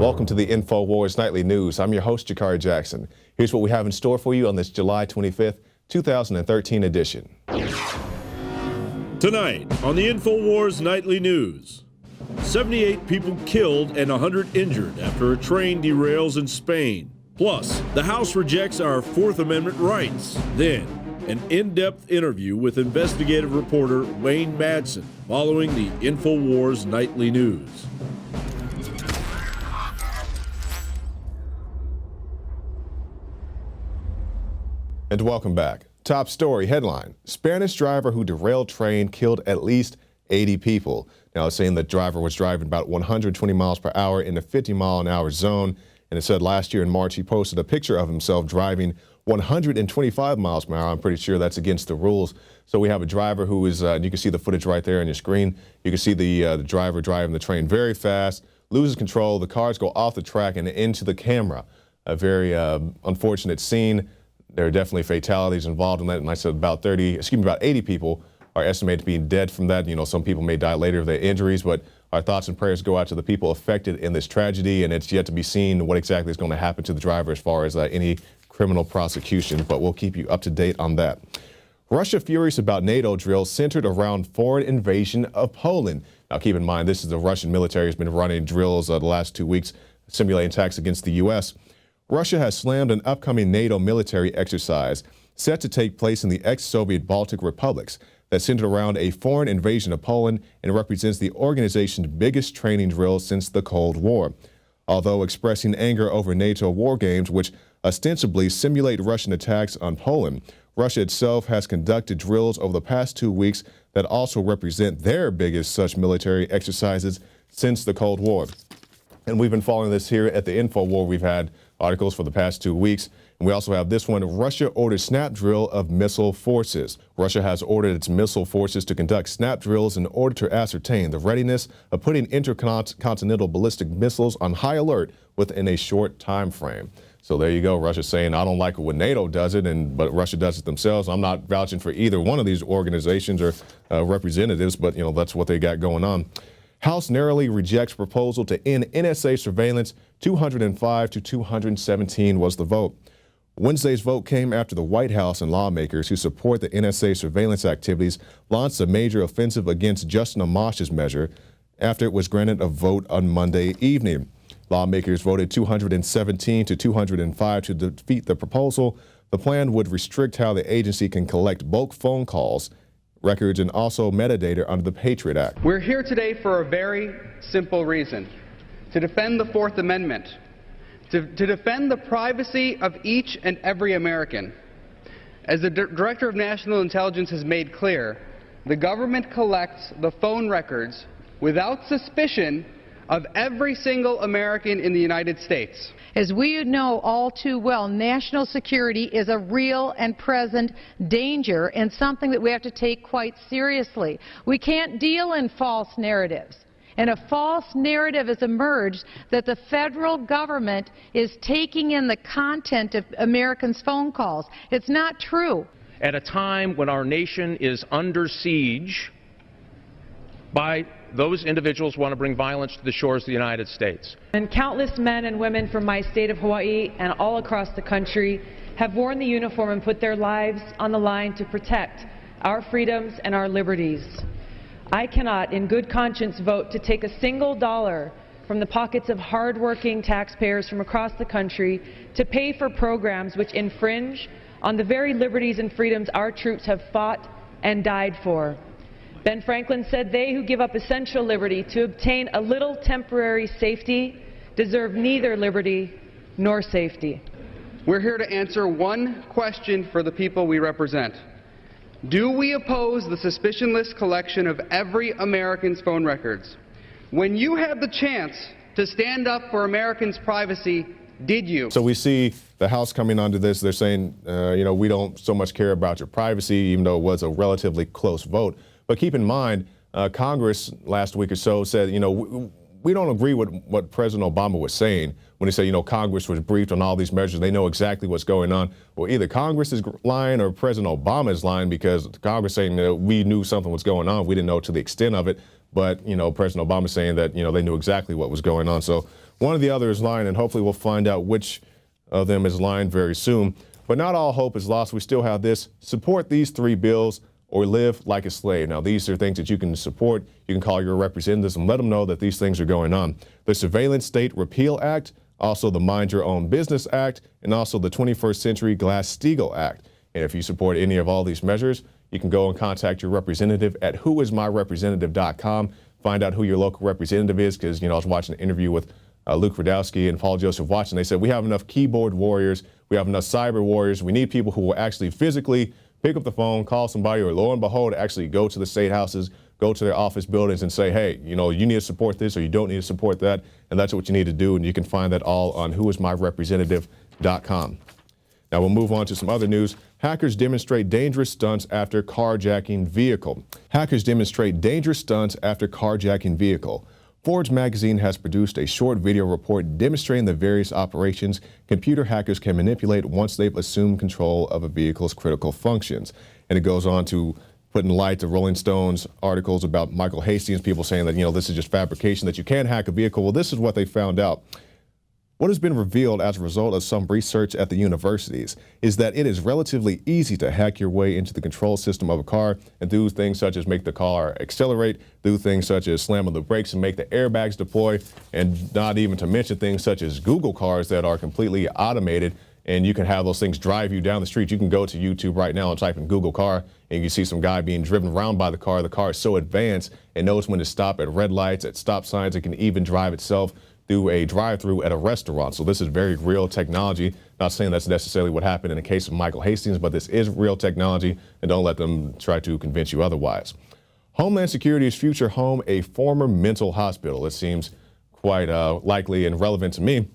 Welcome to the Infowars Nightly News. I'm your host, Carjack. Here's what we have in store for you on this July 25th, 2013 edition. Tonight on the Infowars Nightly News, 78 people killed and 100 injured after a train derails in Spain. Plus, the House rejects our Fourth Amendment rights. Then, an in-depth interview with investigative reporter Wayne Madsen following the Infowars Nightly News. And welcome back. Top story headline: Spanish driver who derailed train killed at least 80 people. Now it's saying the driver was driving about 120 miles per hour in a 50-mile-an-hour zone. And it said last year in March he posted a picture of himself driving 125 miles per hour. I'm pretty sure that's against the rules. So we have a driver who is, you can see the footage right there on your screen. You can see the driver driving the train very fast, loses control. The cars go off the track and into the camera. A very unfortunate scene. There are definitely fatalities involved in that, and I said about 80 people are estimated to be dead from that. You know, some people may die later of their injuries, but our thoughts and prayers go out to the people affected in this tragedy, and it's yet to be seen what exactly is going to happen to the driver as far as any criminal prosecution, but we'll keep you up to date on that. Russia furious about NATO drills centered around foreign invasion of Poland. Now keep in mind, this is the Russian military has been running drills the last 2 weeks, simulating attacks against the U.S. Russia has slammed an upcoming NATO military exercise set to take place in the ex-Soviet Baltic republics that centered around a foreign invasion of Poland and represents the organization's biggest training drill since the Cold War. Although expressing anger over NATO war games, which ostensibly simulate Russian attacks on Poland, Russia itself has conducted drills over the past 2 weeks that also represent their biggest such military exercises since the Cold War. And we've been following this here at the Infowar. We've had articles for the past 2 weeks. And we also have this one: Russia orders snap drill of missile forces. Russia has ordered its missile forces to conduct snap drills in order to ascertain the readiness of putting intercontinental ballistic missiles on high alert within a short time frame. So there you go. Russia saying, I don't like it when NATO does it, but Russia does it themselves. I'm not vouching for either one of these organizations or representatives, but that's what they got going on. House narrowly rejects proposal to end NSA surveillance. 205 to 217 was the vote. Wednesday's vote came after the White House and lawmakers who support the NSA surveillance activities launched a major offensive against Justin Amash's measure after it was granted a vote on Monday evening. Lawmakers voted 217 to 205 to defeat the proposal. The plan would restrict how the agency can collect bulk phone calls, records, and also metadata under the Patriot Act. We're here today for a very simple reason: to defend the Fourth Amendment, to defend the privacy of each and every American. As the Director of National Intelligence has made clear, the government collects the phone records without suspicion of every single American in the United States. As we know all too well, national security is a real and present danger and something that we have to take quite seriously. We can't deal in false narratives. And a false narrative has emerged that the federal government is taking in the content of Americans' phone calls. It's not true. At a time when our nation is under siege by those individuals who want to bring violence to the shores of the United States. And countless men and women from my state of Hawaii and all across the country have worn the uniform and put their lives on the line to protect our freedoms and our liberties. I cannot, in good conscience, vote to take a single dollar from the pockets of hard-working taxpayers from across the country to pay for programs which infringe on the very liberties and freedoms our troops have fought and died for. Ben Franklin said, "They who give up essential liberty to obtain a little temporary safety deserve neither liberty nor safety." We're here to answer one question for the people we represent. Do we oppose the suspicionless collection of every American's phone records? When you had the chance to stand up for Americans' privacy, did you? So we see the House coming onto this. They're saying, we don't so much care about your privacy, even though it was a relatively close vote. But keep in mind, Congress last week or so said, we don't agree with what President Obama was saying when he said, Congress was briefed on all these measures. They know exactly what's going on. Well, either Congress is lying or President Obama is lying, because Congress saying that we knew something was going on. We didn't know to the extent of it. But, President Obama saying that, they knew exactly what was going on. So one or the other is lying, and hopefully we'll find out which of them is lying very soon. But not all hope is lost. We still have this. Support these 3 bills or live like a slave. Now, these are things that you can support. You can call your representatives and let them know that these things are going on. The Surveillance State Repeal Act, also the Mind Your Own Business Act, and also the 21st Century Glass-Steagall Act. And if you support any of all these measures, you can go and contact your representative at whoismyrepresentative.com. Find out who your local representative is, because, I was watching an interview with Luke Radowski and Paul Joseph Watson. They said, we have enough keyboard warriors, we have enough cyber warriors, we need people who will actually physically pick up the phone, call somebody, or lo and behold, actually go to the state houses, go to their office buildings and say, hey, you need to support this or you don't need to support that, and that's what you need to do. And you can find that all on whoismyrepresentative.com. Now we'll move on to some other news. Hackers demonstrate dangerous stunts after carjacking vehicle. Hackers demonstrate dangerous stunts after carjacking vehicle. Forbes magazine has produced a short video report demonstrating the various operations computer hackers can manipulate once they've assumed control of a vehicle's critical functions. And it goes on to put in light the Rolling Stones articles about Michael Hastings, people saying that, this is just fabrication, that you can't hack a vehicle. Well, this is what they found out. What has been revealed as a result of some research at the universities is that it is relatively easy to hack your way into the control system of a car and do things such as make the car accelerate, do things such as slam on the brakes and make the airbags deploy, and not even to mention things such as Google cars that are completely automated, and you can have those things drive you down the street. You can go to YouTube right now and type in Google car, and you see some guy being driven around by the car. The car is so advanced, it knows when to stop at red lights, at stop signs. It can even drive itself through a drive-through at a restaurant. So this is very real technology. Not saying that's necessarily what happened in the case of Michael Hastings, but this is real technology, and don't let them try to convince you otherwise. Homeland Security's future home, a former mental hospital. It seems quite likely and relevant to me.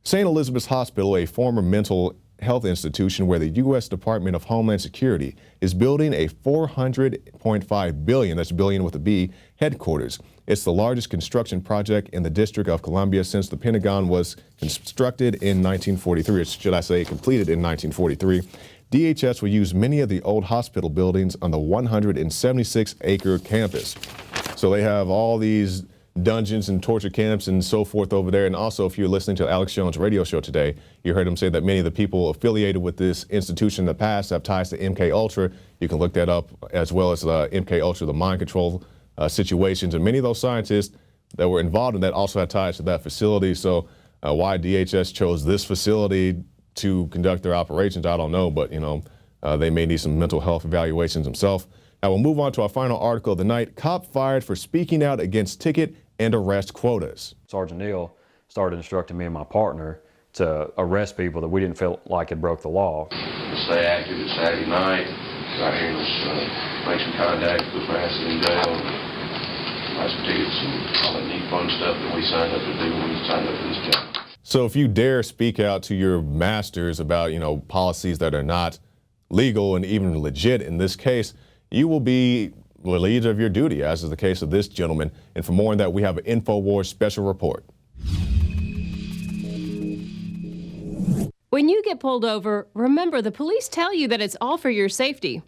St. Elizabeth's Hospital, a former mental health institution where the U.S. Department of Homeland Security is building a $400.5 billion, that's billion with a B, headquarters. It's the largest construction project in the District of Columbia since the Pentagon was constructed in 1943, or should I say completed in 1943. DHS will use many of the old hospital buildings on the 176-acre campus. So they have all these dungeons and torture camps and so forth over there. And also, if you're listening to Alex Jones' radio show today, you heard him say that many of the people affiliated with this institution in the past have ties to MK Ultra. You can look that up, as well as MK Ultra, the mind control situations. And many of those scientists that were involved in that also had ties to that facility. So why DHS chose this facility to conduct their operations, I don't know. But, they may need some mental health evaluations themselves. Now we'll move on to our final article of the night. Cop fired for speaking out against ticket and arrest quotas. Sergeant Neal started instructing me and my partner to arrest people that we didn't feel like had broke the law. Stay active at Saturday night. Out here, let's make some contact with Madsen in jail, write some tickets and all that neat fun stuff that we signed up to do when we signed up for this job. So if you dare speak out to your masters about, policies that are not legal and even legit in this case, you will be relieved of your duty, as is the case of this gentleman. And for more on that, we have an Infowars special report. When you get pulled over, remember the police tell you that it's all for your safety.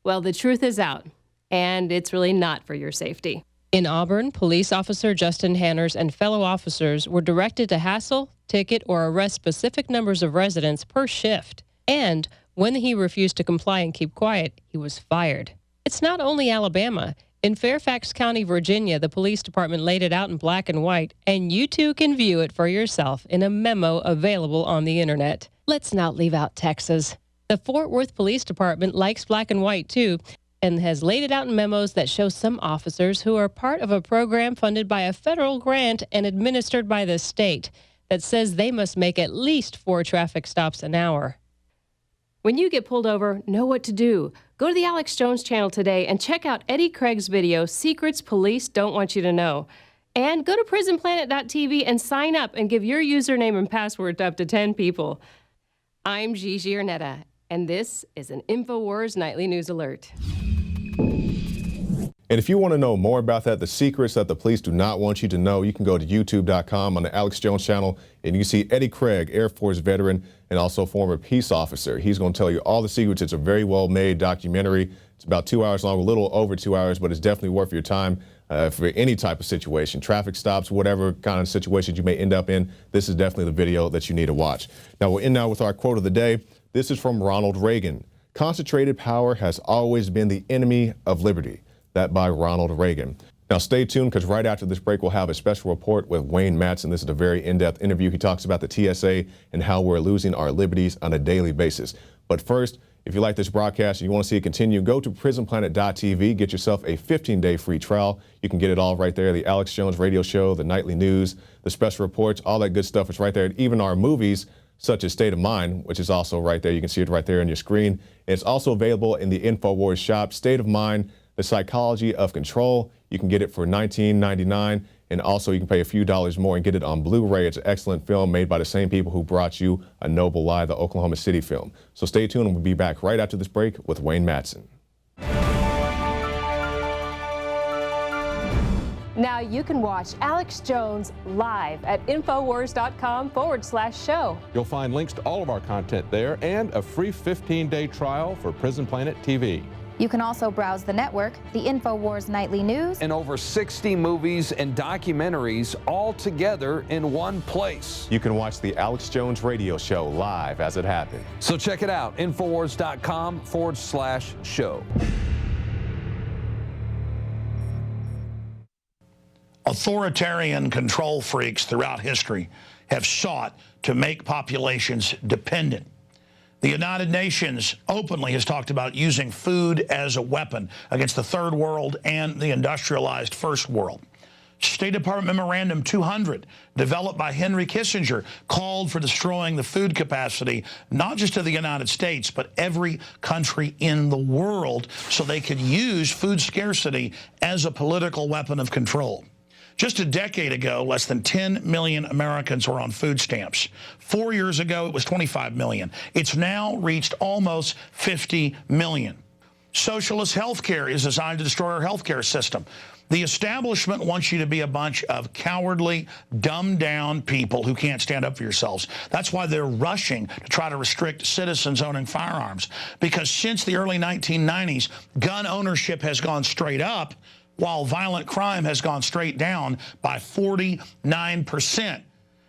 Well, the truth is out, and it's really not for your safety. In Auburn, police officer Justin Hanners and fellow officers were directed to hassle, ticket, or arrest specific numbers of residents per shift. And when he refused to comply and keep quiet, he was fired. It's not only Alabama. In Fairfax County, Virginia, the police department laid it out in black and white, and you too can view it for yourself in a memo available on the internet. Let's not leave out Texas. The Fort Worth Police Department likes black and white too, and has laid it out in memos that show some officers who are part of a program funded by a federal grant and administered by the state that says they must make at least 4 traffic stops an hour. When you get pulled over, know what to do. Go to the Alex Jones channel today and check out Eddie Craig's video, Secrets Police Don't Want You to Know. And go to prisonplanet.tv and sign up and give your username and password to up to 10 people. I'm Gigi Arnetta, and this is an Infowars Nightly News Alert. And And if you want to know more about that, the secrets that the police do not want you to know, you can go to youtube.com on the Alex Jones channel, and you can see Eddie Craig, Air Force veteran and also former peace officer. He's going to tell you all the secrets. It's a very well-made documentary. It's about 2 hours long, a little over 2 hours, but it's definitely worth your time for any type of situation, traffic stops, whatever kind of situations you may end up in. This is definitely the video that you need to watch. Now, we're in now with our quote of the day. This is from Ronald Reagan. Concentrated power has always been the enemy of liberty. That by Ronald Reagan. Now stay tuned, because right after this break, we'll have a special report with Wayne Madsen. This is a very in-depth interview. He talks about the TSA and how we're losing our liberties on a daily basis. But first, if you like this broadcast and you want to see it continue, go to prisonplanet.tv, get yourself a 15-day free trial. You can get it all right there. The Alex Jones radio show, the nightly news, the special reports, all that good stuff is right there. Even our movies, such as State of Mind, which is also right there. You can see it right there on your screen. And it's also available in the Infowars shop. State of Mind, The Psychology of Control. You can get it for $19.99, and also you can pay a few dollars more and get it on Blu-ray. It's an excellent film made by the same people who brought you A Noble Lie, the Oklahoma City film. So stay tuned, and we'll be back right after this break with Wayne Madsen. Now you can watch Alex Jones live at Infowars.com/show. You'll find links to all of our content there and a free 15-day trial for Prison Planet TV. You can also browse the network, the Infowars Nightly News, and over 60 movies and documentaries all together in one place. You can watch the Alex Jones radio show live as it happened. So check it out, Infowars.com/show. Authoritarian control freaks throughout history have sought to make populations dependent. The United Nations openly has talked about using food as a weapon against the Third World and the industrialized First World. State Department Memorandum 200, developed by Henry Kissinger, called for destroying the food capacity, not just of the United States, but every country in the world, so they could use food scarcity as a political weapon of control. Just a decade ago, less than 10 million Americans were on food stamps. 4 years ago, it was 25 million. It's now reached almost 50 million. Socialist health care is designed to destroy our health care system. The establishment wants you to be a bunch of cowardly, dumbed-down people who can't stand up for yourselves. That's why they're rushing to try to restrict citizens owning firearms. Because since the early 1990s, gun ownership has gone straight up, while violent crime has gone straight down by 49%.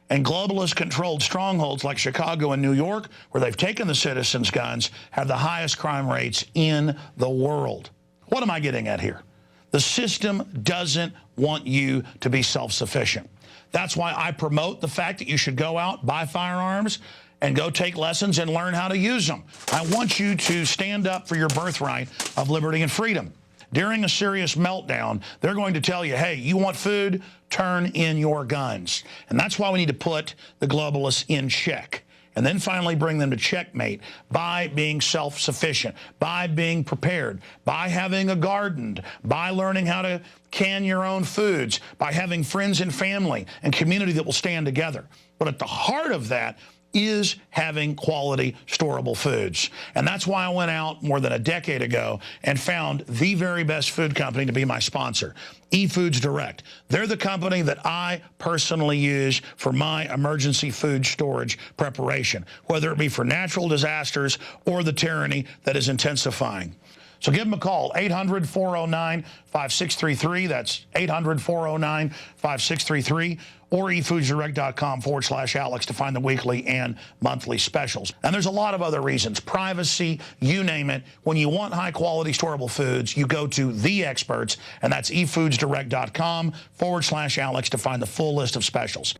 And globalist-controlled strongholds like Chicago and New York, where they've taken the citizens' guns, have the highest crime rates in the world. What am I getting at here? The system doesn't want you to be self-sufficient. That's why I promote the fact that you should go out, buy firearms, and go take lessons and learn how to use them. I want you to stand up for your birthright of liberty and freedom. During a serious meltdown, they're going to tell you, hey, you want food? Turn in your guns. And that's why we need to put the globalists in check. And then finally bring them to checkmate by being self-sufficient, by being prepared, by having a garden, by learning how to can your own foods, by having friends and family and community that will stand together. But at the heart of that is having quality, storable foods. And that's why I went out more than a decade ago and found the very best food company to be my sponsor, eFoods Direct. They're the company that I personally use for my emergency food storage preparation, whether it be for natural disasters or the tyranny that is intensifying. So give them a call, 800-409-5633. That's 800-409-5633. Or efoodsdirect.com/Alex to find the weekly and monthly specials. And there's a lot of other reasons. Privacy, you name it. When you want high-quality, storable foods, you go to the experts, and that's efoodsdirect.com/Alex to find the full list of specials.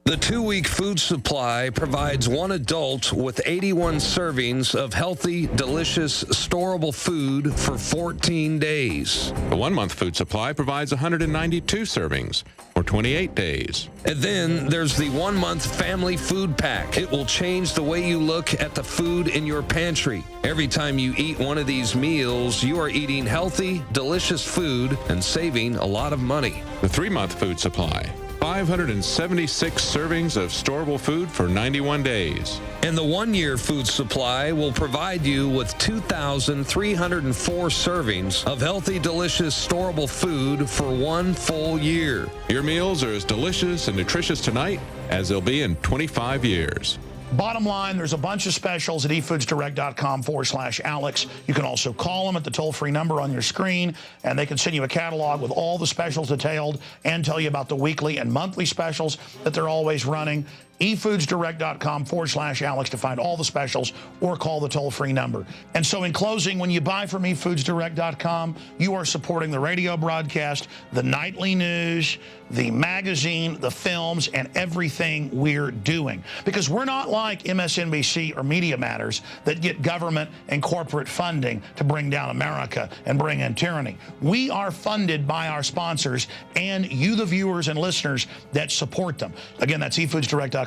The 2-week food supply provides one adult with 81 servings of healthy, delicious, storable food for 14 days. The 1-month food supply provides 192 servings for 28 days. And then there's the 1-month family food pack. It will change the way you look at the food in your pantry. Every time you eat one of these meals, you are eating healthy, delicious food and saving a lot of money. The 3-month food supply, 576 servings of storable food for 91 days. And the one-year food supply will provide you with 2,304 servings of healthy, delicious, storable food for 1 full year. Your meals are as delicious and nutritious tonight as they'll be in 25 years. Bottom line, there's a bunch of specials at efoodsdirect.com/Alex. You can also call them at the toll-free number on your screen, and they can send you a catalog with all the specials detailed and tell you about the weekly and monthly specials that they're always running. efoodsdirect.com/Alex to find all the specials or call the toll-free number. And so in closing, when you buy from efoodsdirect.com, you are supporting the radio broadcast, the nightly news, the magazine, the films, and everything we're doing. Because we're not like MSNBC or Media Matters that get government and corporate funding to bring down America and bring in tyranny. We are funded by our sponsors and you, the viewers and listeners that support them. Again, that's efoodsdirect.com/Alex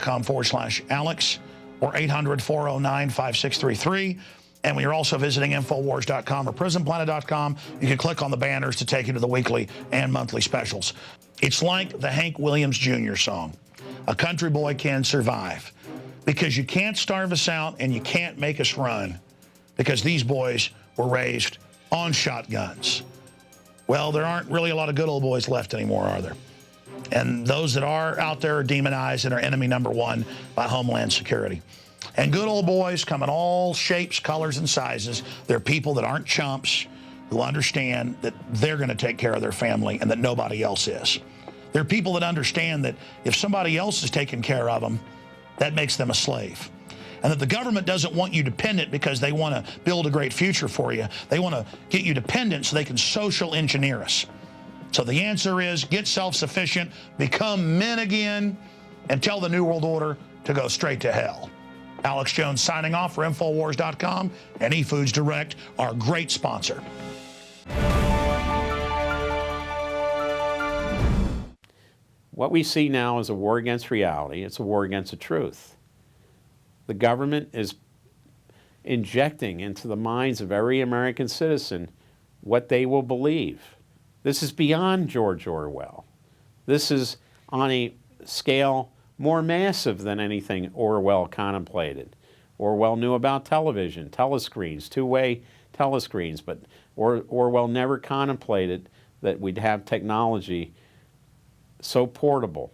or 800-409-5633. And when you're also visiting Infowars.com or PrisonPlanet.com, you can click on the banners to take you to the weekly and monthly specials. It's like the Hank Williams Jr. song, "A Country Boy Can Survive," because you can't starve us out and you can't make us run, because these boys were raised on shotguns. Well, there aren't really a lot of good old boys left anymore, are there? And those that are out there are demonized and are enemy number one by Homeland Security. And good old boys come in all shapes, colors, and sizes. They're people that aren't chumps, who understand that they're going to take care of their family and that nobody else is. They're people that understand that if somebody else is taking care of them, that makes them a slave. And that the government doesn't want you dependent because they want to build a great future for you. They want to get you dependent so they can social engineer us. So the answer is get self-sufficient, become men again, and tell the New World Order to go straight to hell. Alex Jones signing off for Infowars.com and eFoods Direct, our great sponsor. What we see now is a war against reality. It's a war against the truth. The government is injecting into the minds of every American citizen what they will believe. This is beyond George Orwell. This is on a scale more massive than anything Orwell contemplated. Orwell knew about television, telescreens, two-way telescreens, but Orwell never contemplated that we'd have technology so portable,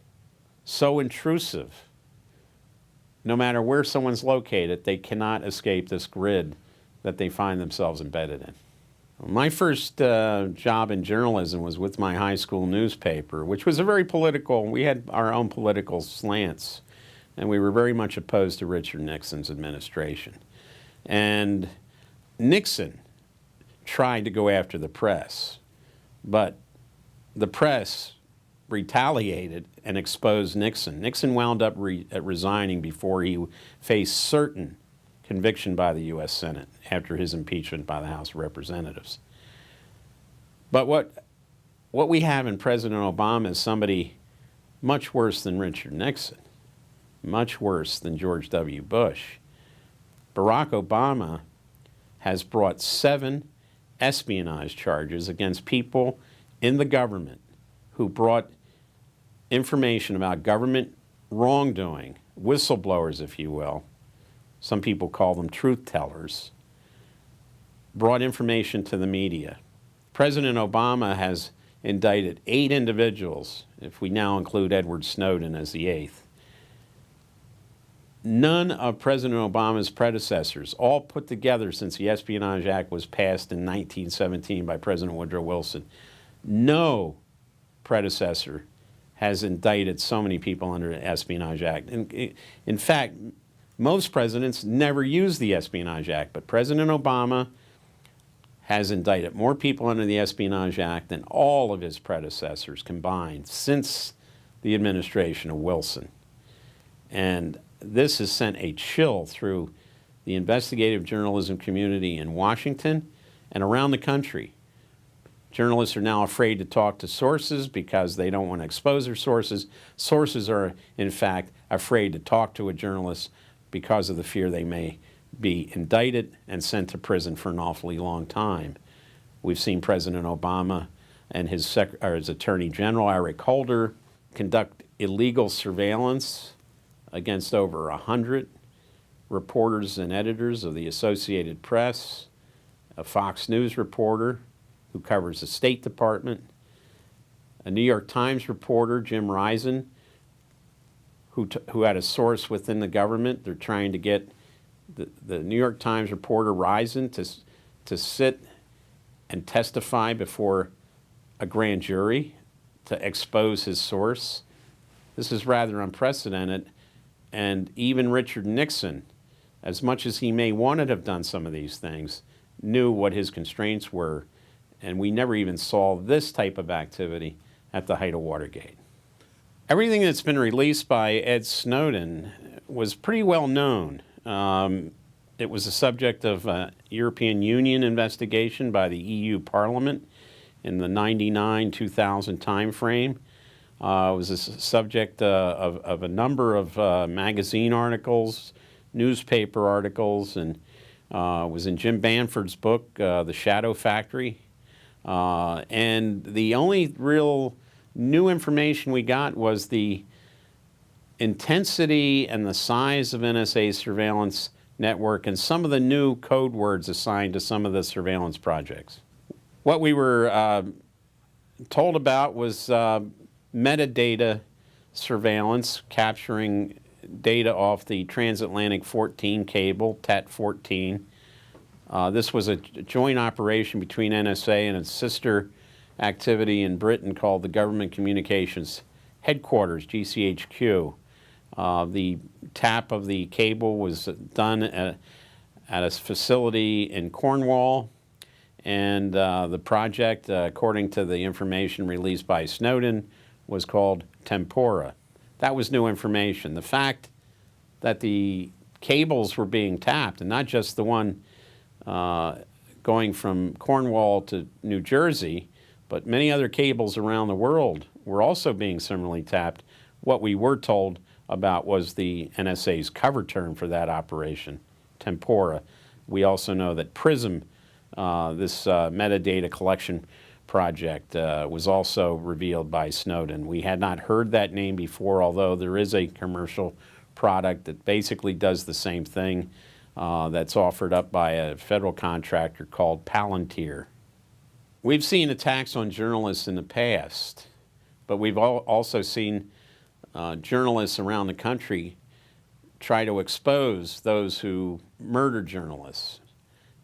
so intrusive. No matter where someone's located, they cannot escape this grid that they find themselves embedded in. My first job in journalism was with my high school newspaper, which was a very political, we had our own political slants, and we were very much opposed to Richard Nixon's administration. And Nixon tried to go after the press, but the press retaliated and exposed Nixon. Nixon wound up resigning before he faced certain conviction by the U.S. Senate after his impeachment by the House of Representatives. But what we have in President Obama is somebody much worse than Richard Nixon, much worse than George W. Bush. Barack Obama has brought 7 espionage charges against people in the government who brought information about government wrongdoing, whistleblowers, if you will. Some people call them truth tellers, brought information to the media. President Obama has indicted 8 individuals, if we now include Edward Snowden as the 8th. None of President Obama's predecessors, all put together since the Espionage Act was passed in 1917 by President Woodrow Wilson, no predecessor has indicted so many people under the Espionage Act. In fact, most presidents never used the Espionage Act, but President Obama has indicted more people under the Espionage Act than all of his predecessors combined since the administration of Wilson. And this has sent a chill through the investigative journalism community in Washington and around the country. Journalists are now afraid to talk to sources because they don't want to expose their sources. Sources are, in fact, afraid to talk to a journalist because of the fear they may be indicted and sent to prison for an awfully long time. We've seen President Obama and his Attorney General, Eric Holder, conduct illegal surveillance against over 100 reporters and editors of the Associated Press, a Fox News reporter who covers the State Department, a New York Times reporter, Jim Risen, who had a source within the government. They're trying to get the New York Times reporter Risen to sit and testify before a grand jury to expose his source. This is rather unprecedented, and even Richard Nixon, as much as he may want to have done some of these things, knew what his constraints were, and we never even saw this type of activity at the height of Watergate. Everything that's been released by Ed Snowden was pretty well known. It was the subject of a European Union investigation by the EU Parliament in the 99-2000 timeframe. It was a subject of a number of magazine articles, newspaper articles, and was in Jim Banford's book, The Shadow Factory. And the only real new information we got was the intensity and the size of NSA's surveillance network and some of the new code words assigned to some of the surveillance projects. What we were told about was metadata surveillance, capturing data off the transatlantic 14 cable, TAT-14. This was a joint operation between NSA and its sister activity in Britain called the Government Communications Headquarters, GCHQ. The tap of the cable was done at a facility in Cornwall, and the project, according to the information released by Snowden, was called Tempora. That was new information. The fact that the cables were being tapped, and not just the one going from Cornwall to New Jersey, but many other cables around the world were also being similarly tapped. What we were told about was the NSA's cover term for that operation, Tempora. We also know that PRISM, this metadata collection project, was also revealed by Snowden. We had not heard that name before, although there is a commercial product that basically does the same thing that's offered up by a federal contractor called Palantir. We've seen attacks on journalists in the past, but we've also seen journalists around the country try to expose those who murdered journalists.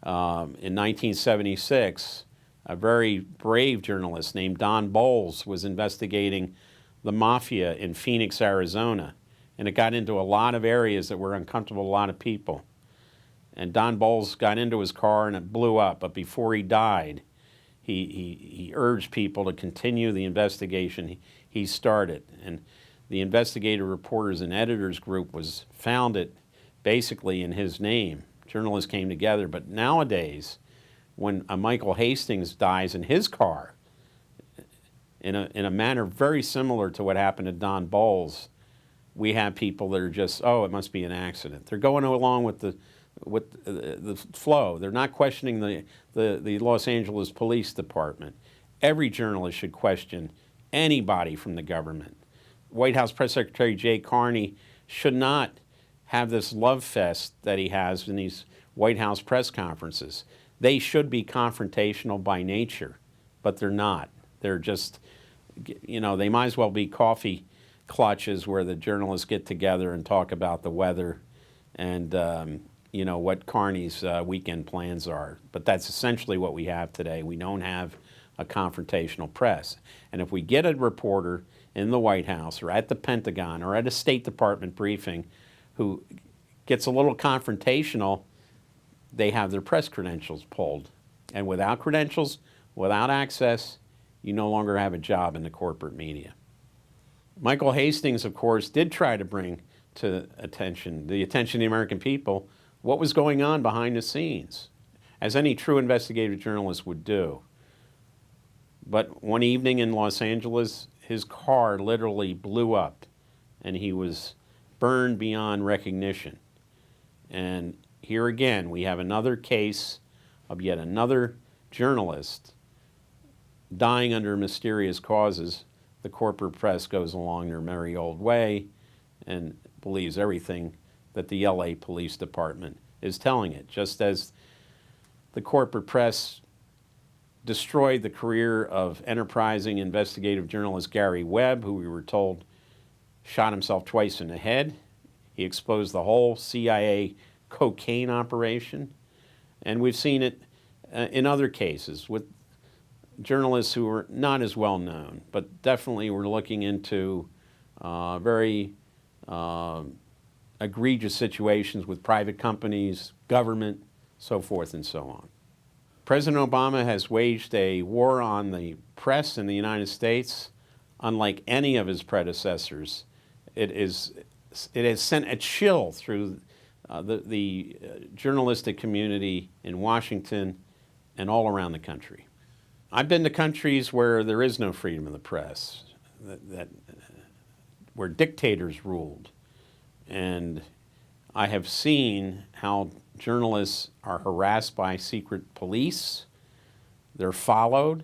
In 1976, a very brave journalist named Don Bowles was investigating the mafia in Phoenix, Arizona, and it got into a lot of areas that were uncomfortable to a lot of people. And Don Bowles got into his car and it blew up, but before he died, he urged people to continue the investigation he started. And the Investigative Reporters and Editors Group was founded basically in his name. Journalists came together, but nowadays, when a Michael Hastings dies in his car, in a manner very similar to what happened to Don Bowles, we have people that are just, oh, it must be an accident. They're going along with the flow. They're not questioning the Los Angeles Police Department. Every journalist should question anybody from the government. White House Press Secretary Jay Carney should not have this love fest that he has in these White House press conferences. They should be confrontational by nature, but they're not. They're just, you know, they might as well be coffee clutches where the journalists get together and talk about the weather and, you know, what Carney's weekend plans are. But that's essentially what we have today. We don't have a confrontational press. And if we get a reporter in the White House or at the Pentagon or at a State Department briefing who gets a little confrontational, they have their press credentials pulled. And without credentials, without access, you no longer have a job in the corporate media. Michael Hastings, of course, did try to bring to the attention of the American people what was going on behind the scenes, as any true investigative journalist would do. But one evening in Los Angeles, his car literally blew up and he was burned beyond recognition. And here again, we have another case of yet another journalist dying under mysterious causes the corporate press goes along their merry old way and believes everything that the LA Police Department is telling it, just as the corporate press destroyed the career of enterprising investigative journalist Gary Webb, who we were told shot himself twice in the head. He exposed the whole CIA cocaine operation. And we've seen it in other cases with journalists who are not as well known, but definitely we're looking into very egregious situations with private companies, government, so forth and so on. President Obama has waged a war on the press in the United States unlike any of his predecessors. It has sent a chill through the journalistic community in Washington and all around the country. I've been to countries where there is no freedom of the press, where dictators ruled, and I have seen how journalists are harassed by secret police, they're followed,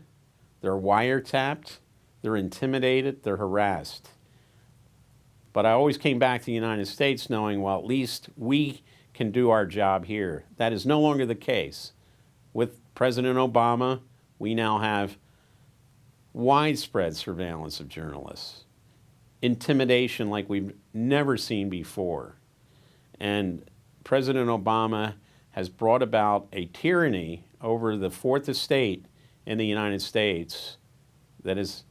they're wiretapped, they're intimidated, they're harassed. But I always came back to the United States knowing, well, at least we can do our job here. That is no longer the case. With President Obama, we now have widespread surveillance of journalists, intimidation like we've never seen before. And President Obama has brought about a tyranny over the Fourth Estate in the United States that has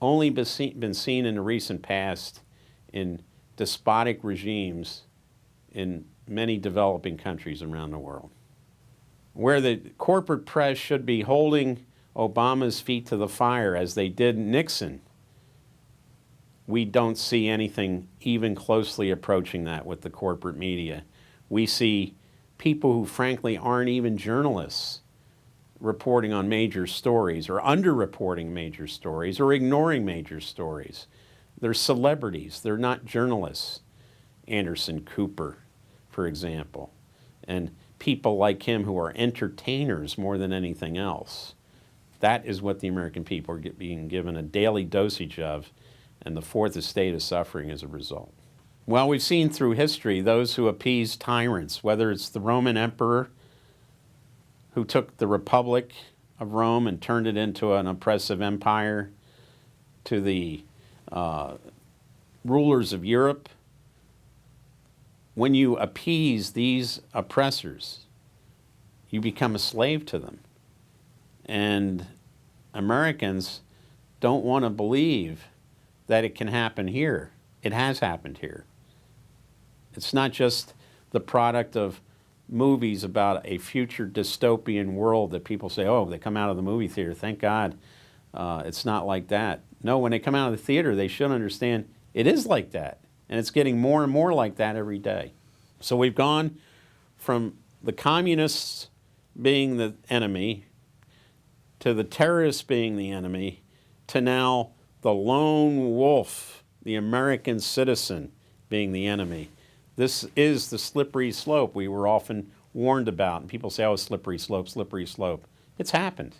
only been seen in the recent past in despotic regimes in many developing countries around the world. Where the corporate press should be holding Obama's feet to the fire as they did Nixon, we don't see anything even closely approaching that with the corporate media. We see people who frankly aren't even journalists reporting on major stories or underreporting major stories or ignoring major stories. They're celebrities, they're not journalists. Anderson Cooper, for example, and people like him who are entertainers more than anything else. That is what the American people are being given a daily dosage of, and the Fourth Estate is suffering as a result. Well, we've seen through history those who appease tyrants, whether it's the Roman emperor who took the Republic of Rome and turned it into an oppressive empire, to the rulers of Europe. When you appease these oppressors, you become a slave to them. And Americans don't want to believe that it can happen here. It has happened here. It's not just the product of movies about a future dystopian world that people say, oh, they come out of the movie theater, thank God. It's not like that. No, when they come out of the theater, they should understand it is like that. And it's getting more and more like that every day. So we've gone from the communists being the enemy, to the terrorists being the enemy, to now the lone wolf, the American citizen, being the enemy. This is the slippery slope we were often warned about. And people say, oh, slippery slope, slippery slope. It's happened.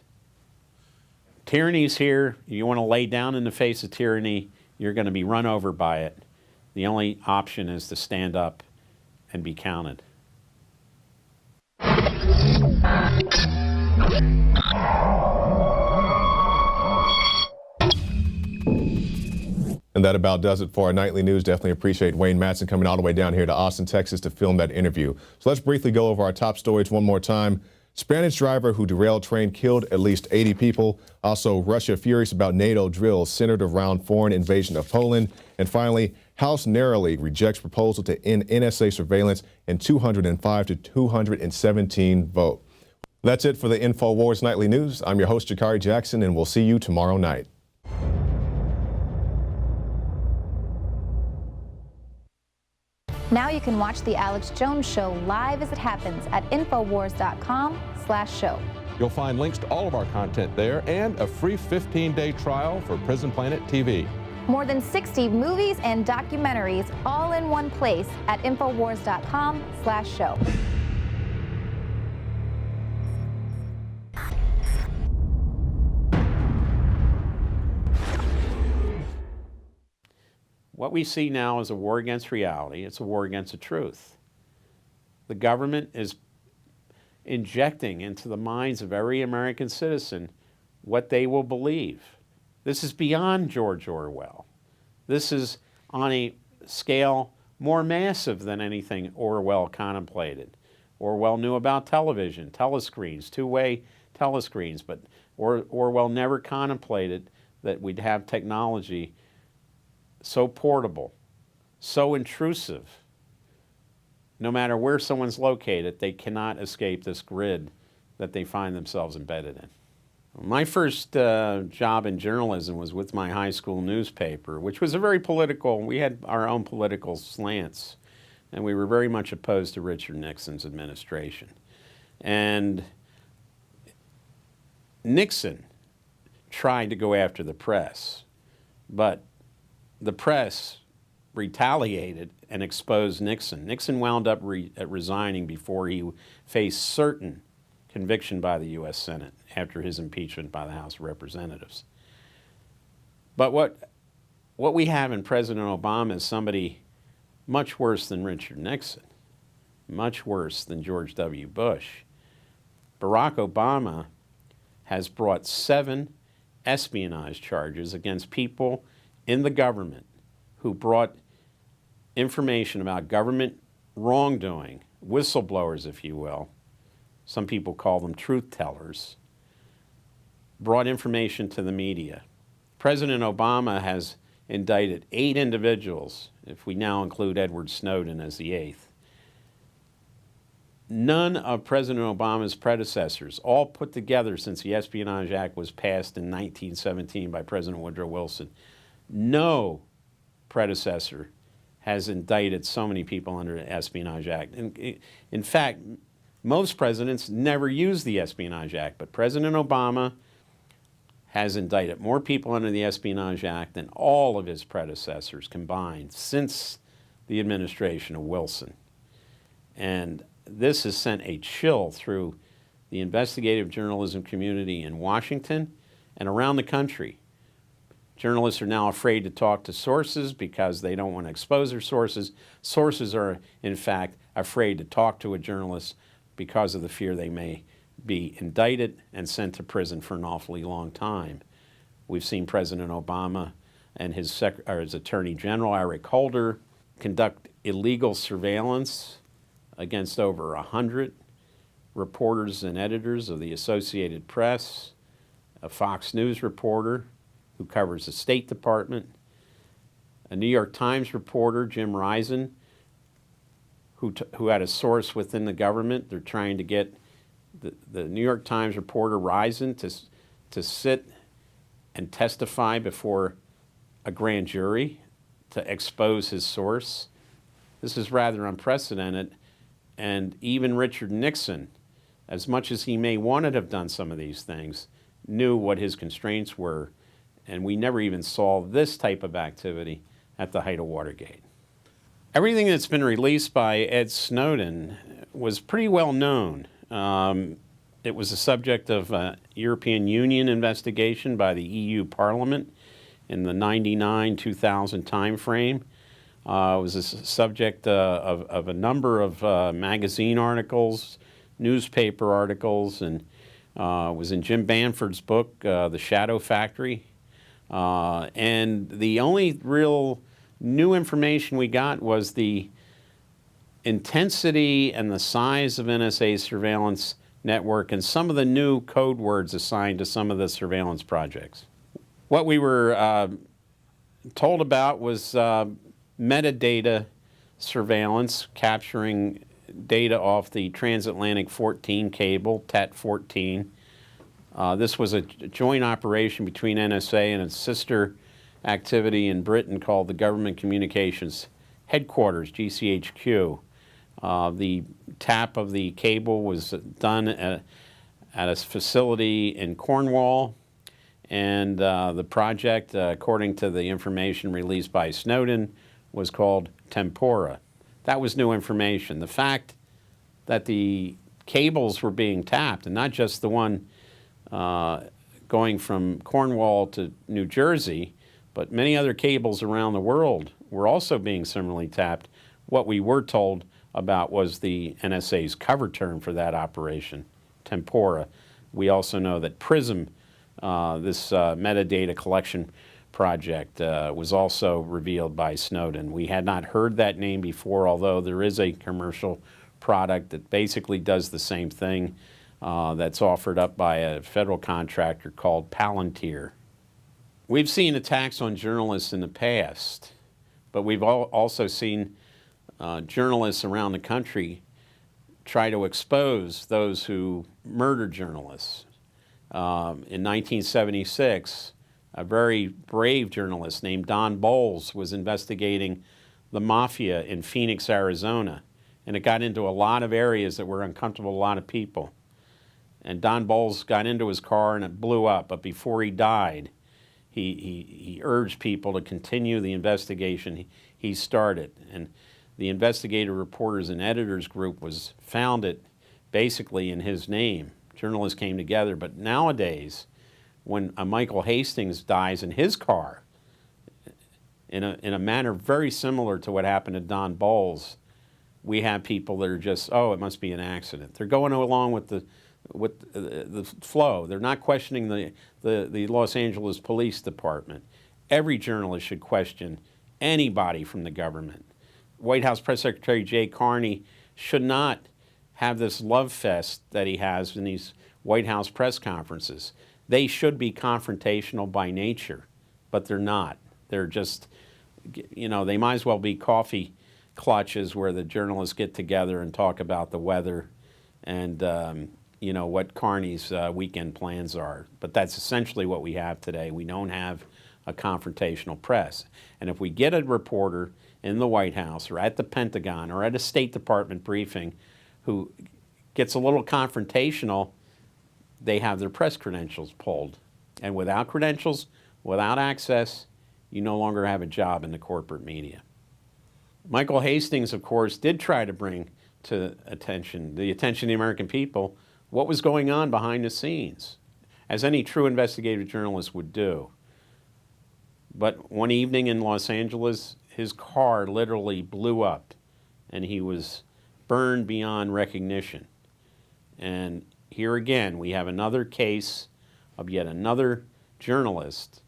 Tyranny's here. You want to lay down in the face of tyranny, you're going to be run over by it. The only option is to stand up and be counted. And that about does it for our nightly news. Definitely appreciate Wayne Madsen coming all the way down here to Austin, Texas to film that interview. So let's briefly go over our top stories one more time. Spanish driver who derailed train killed at least 80 people. Also, Russia furious about NATO drills centered around foreign invasion of Poland. And finally, House narrowly rejects proposal to end NSA surveillance in 205 to 217 vote. That's it for the Infowars Nightly News. I'm your host, Jakari Jackson, and we'll see you tomorrow night. Now you can watch The Alex Jones Show live as it happens at Infowars.com/show. You'll find links to all of our content there and a free 15-day trial for Prison Planet TV. More than 60 movies and documentaries all in one place at Infowars.com/show. What we see now is a war against reality. It's a war against the truth. The government is injecting into the minds of every American citizen what they will believe. This is beyond George Orwell. This is on a scale more massive than anything Orwell contemplated. Orwell knew about television, telescreens, two-way telescreens, but Orwell never contemplated that we'd have technology so portable, so intrusive. No matter where someone's located, they cannot escape this grid that they find themselves embedded in. My first job in journalism was with my high school newspaper, which was a very political, we had our own political slants, and we were very much opposed to Richard Nixon's administration. And Nixon tried to go after the press, but the press retaliated and exposed Nixon. Nixon wound up resigning before he faced certain conviction by the U.S. Senate after his impeachment by the House of Representatives. But what we have in President Obama is somebody much worse than Richard Nixon, much worse than George W. Bush. Barack Obama has brought 7 espionage charges against people in the government who brought information about government wrongdoing, whistleblowers, if you will. Some people call them truth tellers, brought information to the media. President Obama has indicted 8 individuals, if we now include Edward Snowden as the 8th. None of President Obama's predecessors, all put together since the Espionage Act was passed in 1917 by President Woodrow Wilson, no predecessor has indicted so many people under the Espionage Act. In fact, most presidents never used the Espionage Act, but President Obama has indicted more people under the Espionage Act than all of his predecessors combined since the administration of Wilson. And this has sent a chill through the investigative journalism community in Washington and around the country. Journalists are now afraid to talk to sources because they don't want to expose their sources. Sources are, in fact, afraid to talk to a journalist because of the fear they may be indicted and sent to prison for an awfully long time. We've seen President Obama and his Attorney General, Eric Holder, conduct illegal surveillance against over 100 reporters and editors of the Associated Press, a Fox News reporter who covers the State Department, a New York Times reporter, Jim Risen, who had a source within the government. They're trying to get the New York Times reporter Risen to sit and testify before a grand jury to expose his source. This is rather unprecedented, and even Richard Nixon, as much as he may want to have done some of these things, knew what his constraints were, and we never even saw this type of activity at the height of Watergate. Everything that's been released by Ed Snowden was pretty well known. It was the subject of a European Union investigation by the EU Parliament in the 99-2000 timeframe. It was a subject of a number of magazine articles, newspaper articles, and was in Jim Banford's book, The Shadow Factory. And the only real new information we got was the intensity and the size of NSA's surveillance network and some of the new code words assigned to some of the surveillance projects. What we were told about was metadata surveillance, capturing data off the transatlantic 14 cable, TET-14. This was a joint operation between NSA and its sister activity in Britain called the Government Communications Headquarters, GCHQ. The tap of the cable was done at a facility in Cornwall, and the project, according to the information released by Snowden, was called Tempora. That was new information. The fact that the cables were being tapped, and not just the one going from Cornwall to New Jersey, but many other cables around the world were also being similarly tapped. What we were told about was the NSA's cover term for that operation, Tempora. We also know that PRISM, this metadata collection project, was also revealed by Snowden. We had not heard that name before, although there is a commercial product that basically does the same thing that's offered up by a federal contractor called Palantir. We've seen attacks on journalists in the past, but we've also seen journalists around the country try to expose those who murdered journalists. In 1976, a very brave journalist named Don Bowles was investigating the mafia in Phoenix, Arizona, and it got into a lot of areas that were uncomfortable to a lot of people. And Don Bowles got into his car and it blew up, but before he died, he urged people to continue the investigation he started. And the investigative reporters and editors group was founded basically in his name. Journalists came together, but nowadays, when a Michael Hastings dies in his car, in a manner very similar to what happened to Don Bowles, we have people that are just, oh, it must be an accident. They're going along with the flow. They're not questioning the Los Angeles Police Department. Every journalist should question anybody from the government. White House Press Secretary Jay Carney should not have this love fest that he has in these White House press conferences. They should be confrontational by nature, but they're not. They're just, you know, they might as well be coffee clutches where the journalists get together and talk about the weather and, you know, what Carney's weekend plans are. But that's essentially what we have today. We don't have a confrontational press. And if we get a reporter in the White House or at the Pentagon or at a State Department briefing who gets a little confrontational, they have their press credentials pulled. And without credentials, without access, you no longer have a job in the corporate media. Michael Hastings, of course, did try to bring to the attention of the American people what was going on behind the scenes, as any true investigative journalist would do. But one evening in Los Angeles, his car literally blew up and he was burned beyond recognition. And here again, we have another case of yet another journalist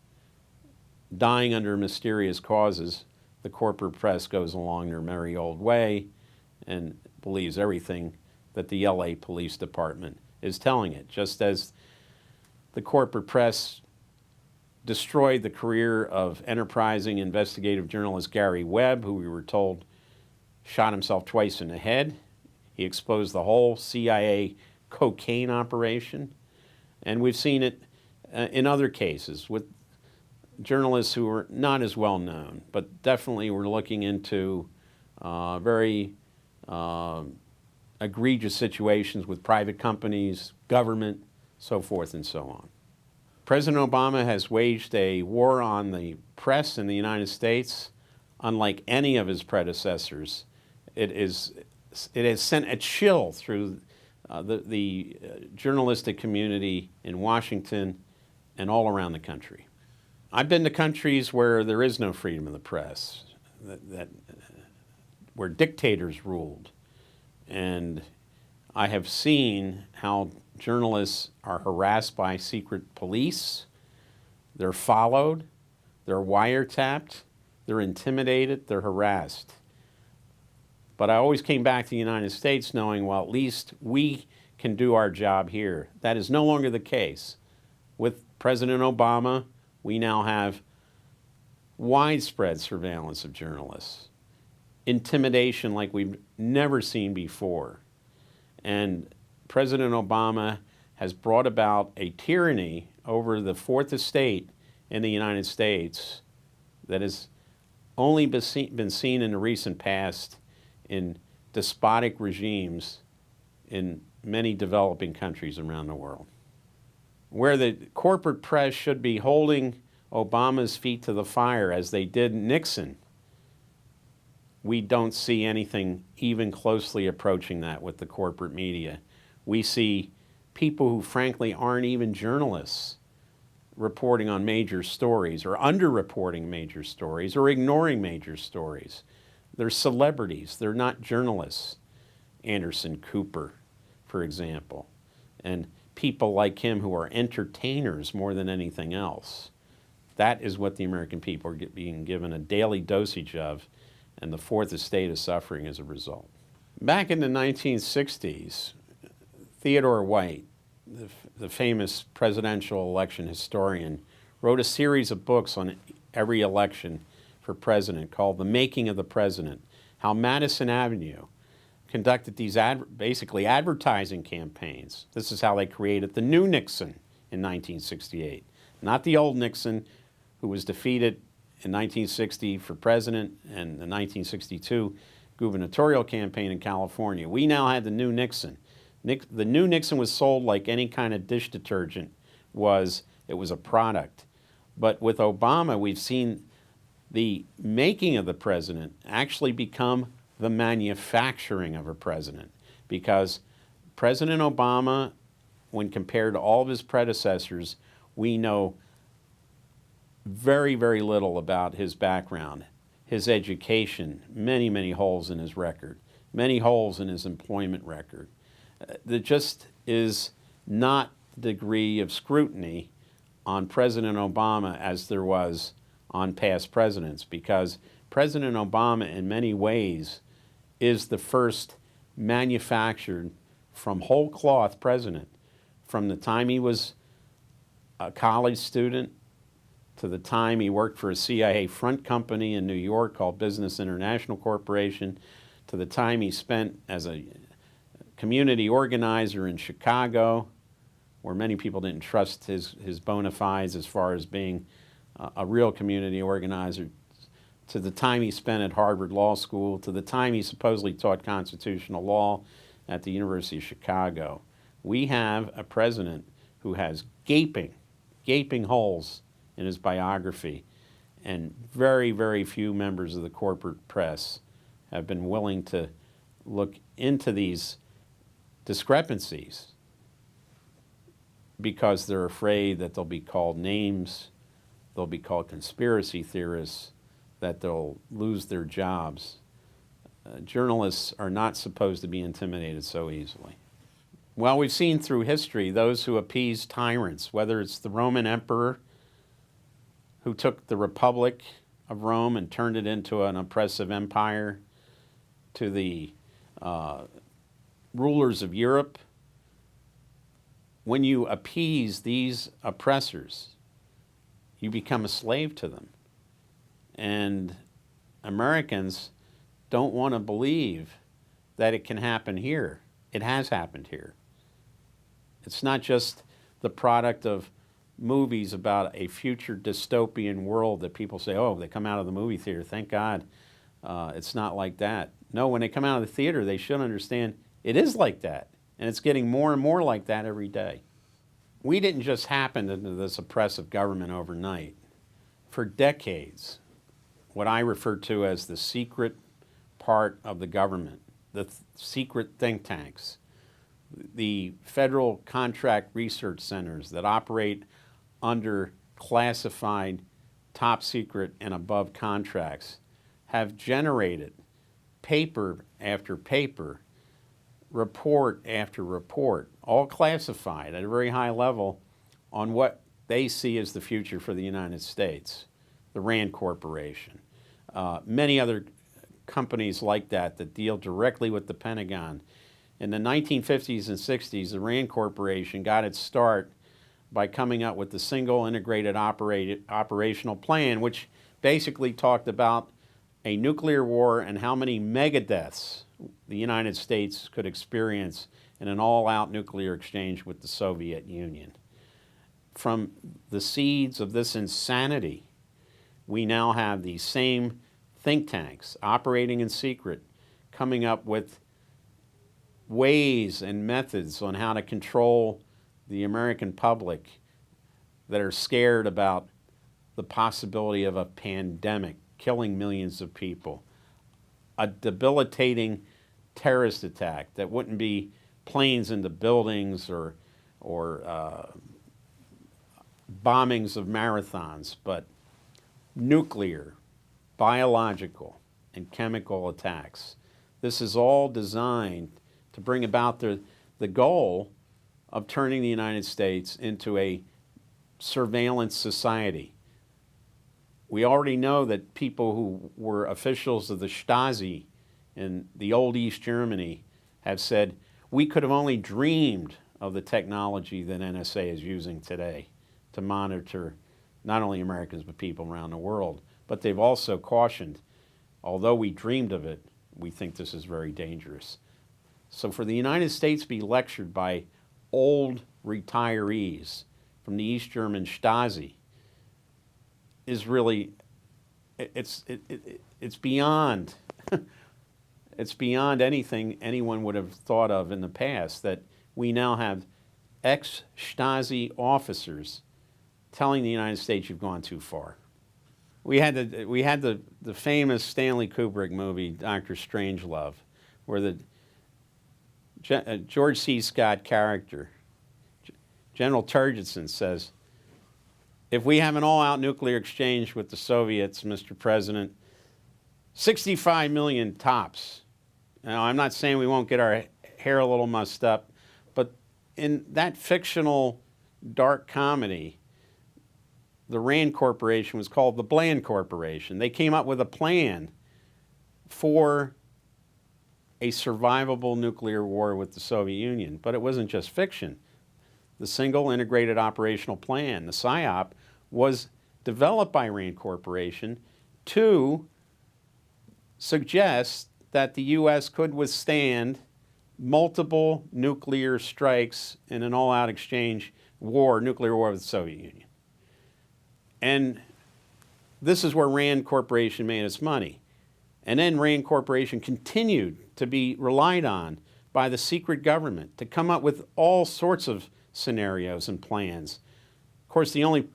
dying under mysterious causes. The corporate press goes along their merry old way and believes everything that the LA Police Department is telling it, just as the corporate press destroyed the career of enterprising investigative journalist Gary Webb, who we were told shot himself twice in the head. He exposed the whole CIA cocaine operation. And we've seen it in other cases with journalists who are not as well known, but definitely we're looking into very egregious situations with private companies, government, so forth and so on. President Obama has waged a war on the press in the United States unlike any of his predecessors. It has sent a chill through the journalistic community in Washington and all around the country. I've been to countries where there is no freedom of the press, where dictators ruled, and I have seen how journalists are harassed by secret police, they're followed, they're wiretapped, they're intimidated, they're harassed. But I always came back to the United States knowing, well, at least we can do our job here. That is no longer the case. With President Obama, we now have widespread surveillance of journalists, intimidation like we've never seen before. And President Obama has brought about a tyranny over the fourth estate in the United States that has only been seen in the recent past in despotic regimes in many developing countries around the world. Where the corporate press should be holding Obama's feet to the fire as they did Nixon, we don't see anything even closely approaching that with the corporate media. We see people who frankly aren't even journalists reporting on major stories or underreporting major stories or ignoring major stories. They're celebrities. They're not journalists. Anderson Cooper, for example, and people like him who are entertainers more than anything else. That is what the American people are being given a daily dosage of, and the Fourth Estate is suffering as a result. Back in the 1960s, Theodore White, the famous presidential election historian, wrote a series of books on every election for president called The Making of the President, how Madison Avenue conducted these basically advertising campaigns. This is how they created the new Nixon in 1968. Not the old Nixon, who was defeated in 1960 for president and the 1962 gubernatorial campaign in California. We now had the new Nixon. The new Nixon was sold like any kind of dish detergent was. It was a product. But with Obama, we've seen the making of the president actually become the manufacturing of a president, because President Obama, when compared to all of his predecessors, we know very, very little about his background, his education, many, many holes in his record, many holes in his employment record. There just is not the degree of scrutiny on President Obama as there was on past presidents, because President Obama in many ways is the first manufactured from whole cloth president, from the time he was a college student to the time he worked for a CIA front company in New York called Business International Corporation, to the time he spent as a community organizer in Chicago, where many people didn't trust his bona fides as far as being a real community organizer, to the time he spent at Harvard Law School, to the time he supposedly taught constitutional law at the University of Chicago. We have a president who has gaping holes in his biography, and very, very few members of the corporate press have been willing to look into these discrepancies because they're afraid that they'll be called names, they'll be called conspiracy theorists, that they'll lose their jobs. Journalists are not supposed to be intimidated so easily. Well, we've seen through history those who appease tyrants, whether it's the Roman emperor who took the Republic of Rome and turned it into an oppressive empire, to the rulers of Europe. When you appease these oppressors, you become a slave to them. And Americans don't want to believe that it can happen here. It has happened here. It's not just the product of movies about a future dystopian world that people say, oh, they come out of the movie theater, thank God. It's not like that. No, when they come out of the theater, they should understand it is like that. And it's getting more and more like that every day. We didn't just happen into this oppressive government overnight. For decades, what I refer to as the secret part of the government, the secret think tanks, the federal contract research centers that operate under classified, top secret, and above contracts, have generated paper after paper, report after report, all classified at a very high level on what they see as the future for the United States. The Rand Corporation, many other companies like that deal directly with the Pentagon. In the 1950s and 60s, the Rand Corporation got its start by coming up with the single integrated operational plan, which basically talked about a nuclear war and how many megadeaths the United States could experience in an all-out nuclear exchange with the Soviet Union. From the seeds of this insanity, we now have these same think tanks operating in secret, coming up with ways and methods on how to control the American public that are scared about the possibility of a pandemic killing millions of people, a debilitating terrorist attack that wouldn't be planes into buildings or bombings of marathons, but nuclear, biological, and chemical attacks. This is all designed to bring about the goal of turning the United States into a surveillance society. We already know that people who were officials of the Stasi in the old East Germany have said, we could have only dreamed of the technology that NSA is using today to monitor not only Americans but people around the world. But they've also cautioned, although we dreamed of it, we think this is very dangerous. So for the United States to be lectured by old retirees from the East German Stasi is really, it's beyond, it's beyond anything anyone would have thought of in the past, that we now have ex-Stasi officers telling the United States you've gone too far. We had the famous Stanley Kubrick movie, Dr. Strangelove, where the George C. Scott character, General Turgidson, says, if we have an all-out nuclear exchange with the Soviets, Mr. President, 65 million tops. Now, I'm not saying we won't get our hair a little mussed up, but in that fictional dark comedy, the Rand Corporation was called the Bland Corporation. They came up with a plan for a survivable nuclear war with the Soviet Union, but it wasn't just fiction. The Single Integrated Operational Plan, the PSYOP, was developed by Rand Corporation to suggest that the U.S. could withstand multiple nuclear strikes in an all-out exchange war, nuclear war with the Soviet Union. And this is where Rand Corporation made its money. And then Rand Corporation continued to be relied on by the secret government to come up with all sorts of scenarios and plans. Of course, the only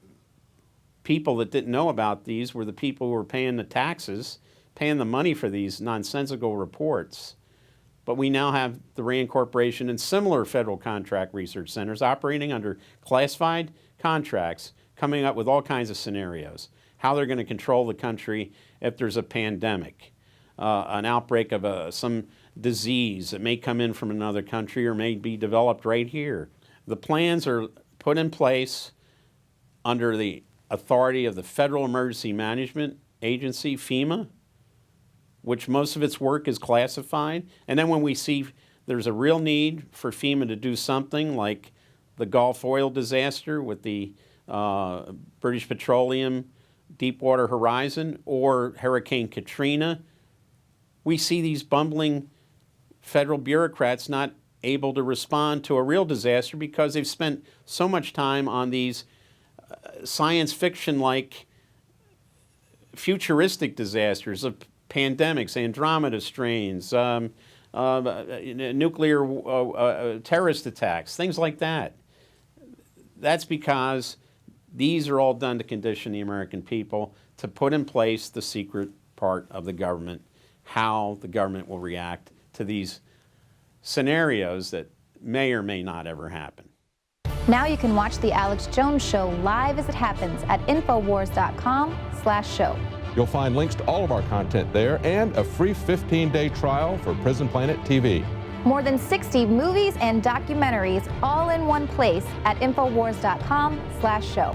people that didn't know about these were the people who were paying the taxes, paying the money for these nonsensical reports. But we now have the Rand Corporation and similar federal contract research centers operating under classified contracts, coming up with all kinds of scenarios, how they're going to control the country if there's a pandemic, an outbreak of some disease that may come in from another country or may be developed right here. The plans are put in place under the authority of the Federal Emergency Management Agency, FEMA, which most of its work is classified. And then when we see there's a real need for FEMA to do something like the Gulf oil disaster with the British Petroleum Deepwater Horizon or Hurricane Katrina, we see these bumbling federal bureaucrats not able to respond to a real disaster because they've spent so much time on these science fiction-like futuristic disasters of pandemics, Andromeda strains, nuclear terrorist attacks, things like that. That's because these are all done to condition the American people to put in place the secret part of the government, how the government will react to these scenarios that may or may not ever happen. Now you can watch The Alex Jones Show live as it happens at Infowars.com/show. You'll find links to all of our content there and a free 15-day trial for Prison Planet TV. More than 60 movies and documentaries all in one place at Infowars.com/show.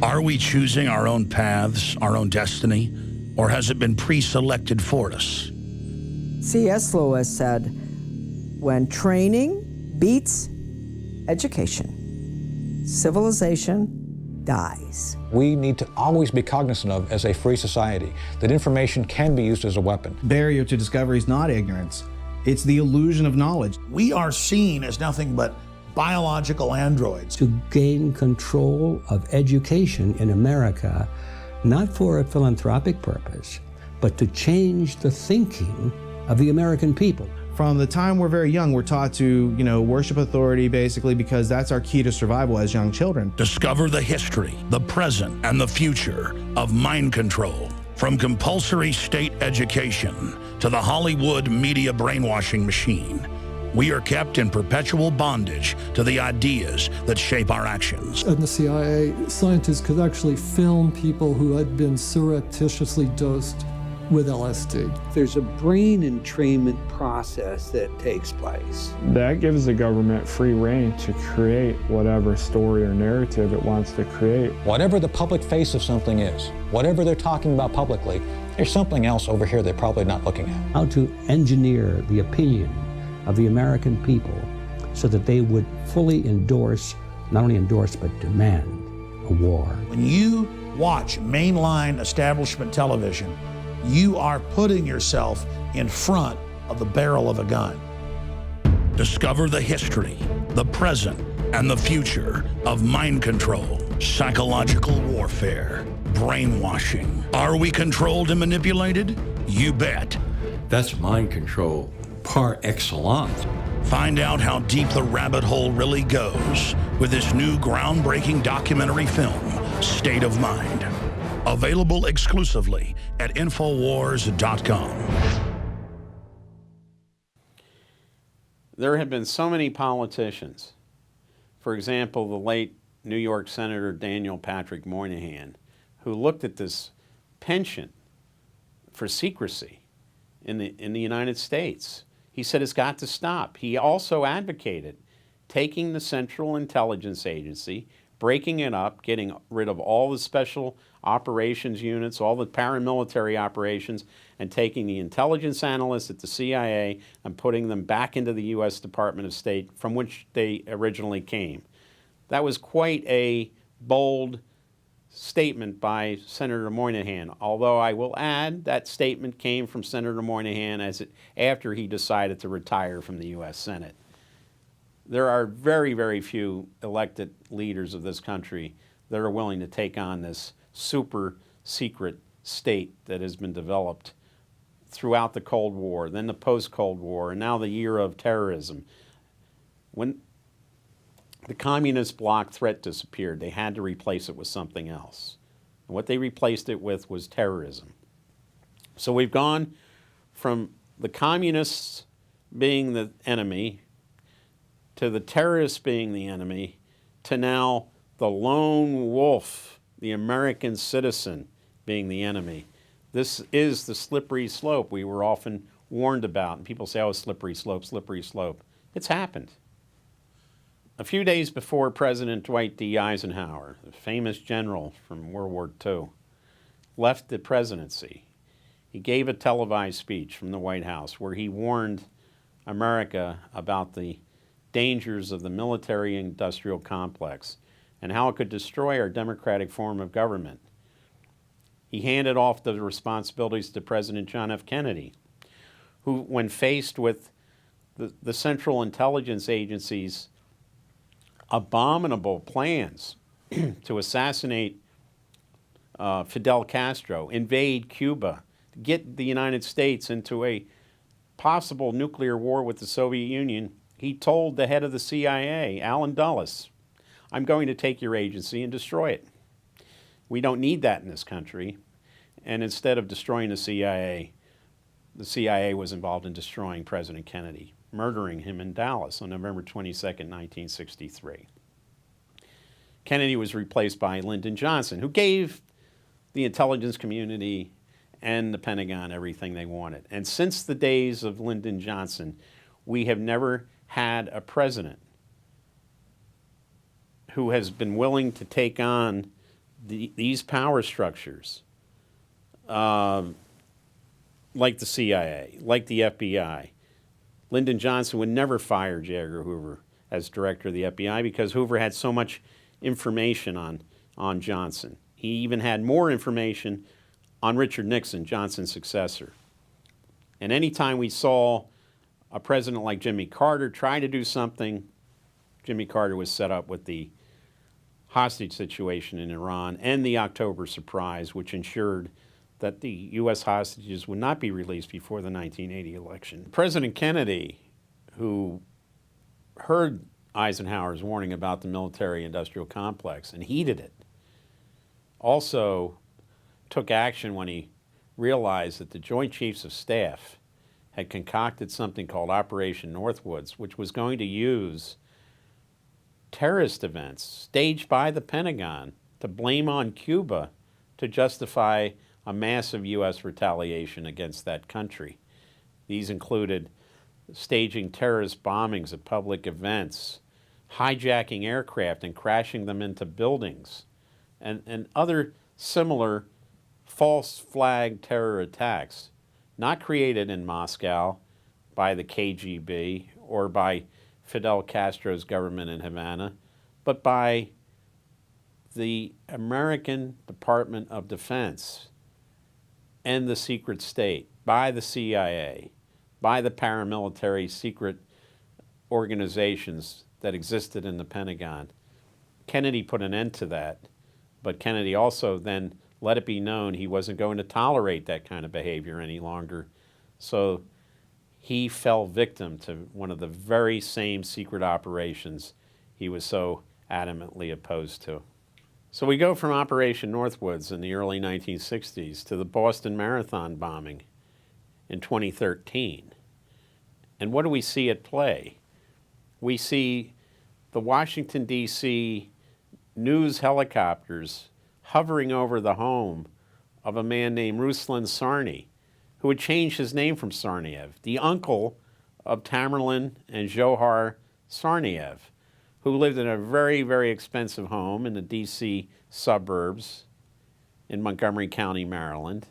Are we choosing our own paths, our own destiny, or has it been pre-selected for us? C.S. Lewis said, when training beats education, civilization dies. We need to always be cognizant of, as a free society, that information can be used as a weapon. Barrier to discovery is not ignorance. It's the illusion of knowledge. We are seen as nothing but biological androids. To gain control of education in America, not for a philanthropic purpose, but to change the thinking of the American people. From the time we're very young, we're taught to, worship authority basically because that's our key to survival as young children. Discover the history, the present, and the future of mind control. From compulsory state education to the Hollywood media brainwashing machine. We are kept in perpetual bondage to the ideas that shape our actions. In the CIA, scientists could actually film people who had been surreptitiously dosed with LSD. There's a brain entrainment process that takes place. That gives the government free rein to create whatever story or narrative it wants to create. Whatever the public face of something is, whatever they're talking about publicly, there's something else over here they're probably not looking at. How to engineer the opinion of the American people so that they would fully endorse, not only endorse, but demand a war. When you watch mainline establishment television, you are putting yourself in front of the barrel of a gun. Discover the history, the present, and the future of mind control, psychological warfare, brainwashing. Are we controlled and manipulated? You bet. That's mind control par excellence. Find out how deep the rabbit hole really goes with this new groundbreaking documentary film, State of Mind. Available exclusively at Infowars.com. There have been so many politicians. For example, the late New York Senator Daniel Patrick Moynihan, who looked at this penchant for secrecy in the United States. He said it's got to stop. He also advocated taking the Central Intelligence Agency, breaking it up, getting rid of all the special operations units, all the paramilitary operations, and taking the intelligence analysts at the CIA and putting them back into the U.S. Department of State from which they originally came. That was quite a bold statement by Senator Moynihan, although I will add that statement came from Senator Moynihan after he decided to retire from the U.S. Senate. There are very, very few elected leaders of this country that are willing to take on this super secret state that has been developed throughout the Cold War, then the post-Cold War, and now the year of terrorism. When the communist bloc threat disappeared, they had to replace it with something else. And what they replaced it with was terrorism. So we've gone from the communists being the enemy to the terrorists being the enemy to now the lone wolf, the American citizen, being the enemy. This is the slippery slope we were often warned about. And people say, oh, slippery slope, slippery slope. It's happened. A few days before President Dwight D. Eisenhower, the famous general from World War II, left the presidency, he gave a televised speech from the White House where he warned America about the dangers of the military-industrial complex and how it could destroy our democratic form of government. He handed off the responsibilities to President John F. Kennedy, who, when faced with the Central Intelligence Agency's abominable plans to assassinate Fidel Castro, invade Cuba, get the United States into a possible nuclear war with the Soviet Union, he told the head of the CIA, Allen Dulles, I'm going to take your agency and destroy it. We don't need that in this country. And instead of destroying the CIA was involved in destroying President Kennedy, murdering him in Dallas on November 22nd, 1963. Kennedy was replaced by Lyndon Johnson, who gave the intelligence community and the Pentagon everything they wanted. And since the days of Lyndon Johnson, we have never had a president who has been willing to take on these power structures, like the CIA, like the FBI. Lyndon Johnson would never fire J. Edgar Hoover as director of the FBI because Hoover had so much information on Johnson. He even had more information on Richard Nixon, Johnson's successor. And anytime we saw a president like Jimmy Carter try to do something, Jimmy Carter was set up with the hostage situation in Iran and the October surprise, which ensured that the U.S. hostages would not be released before the 1980 election. President Kennedy, who heard Eisenhower's warning about the military-industrial complex and heeded it, also took action when he realized that the Joint Chiefs of Staff had concocted something called Operation Northwoods, which was going to use terrorist events staged by the Pentagon to blame on Cuba to justify a massive U.S. retaliation against that country. These included staging terrorist bombings at public events, hijacking aircraft and crashing them into buildings, and other similar false flag terror attacks, not created in Moscow by the KGB or by Fidel Castro's government in Havana, but by the American Department of Defense and the secret state, by the CIA, by the paramilitary secret organizations that existed in the Pentagon. Kennedy put an end to that, but Kennedy also then let it be known he wasn't going to tolerate that kind of behavior any longer. So he fell victim to one of the very same secret operations he was so adamantly opposed to. So we go from Operation Northwoods in the early 1960s to the Boston Marathon bombing in 2013. And what do we see at play? We see the Washington, D.C. news helicopters hovering over the home of a man named Ruslan Sarny, who had changed his name from Tsarnaev, the uncle of Tamerlan and Johar Tsarnaev, who lived in a very, very expensive home in the D.C. suburbs in Montgomery County, Maryland.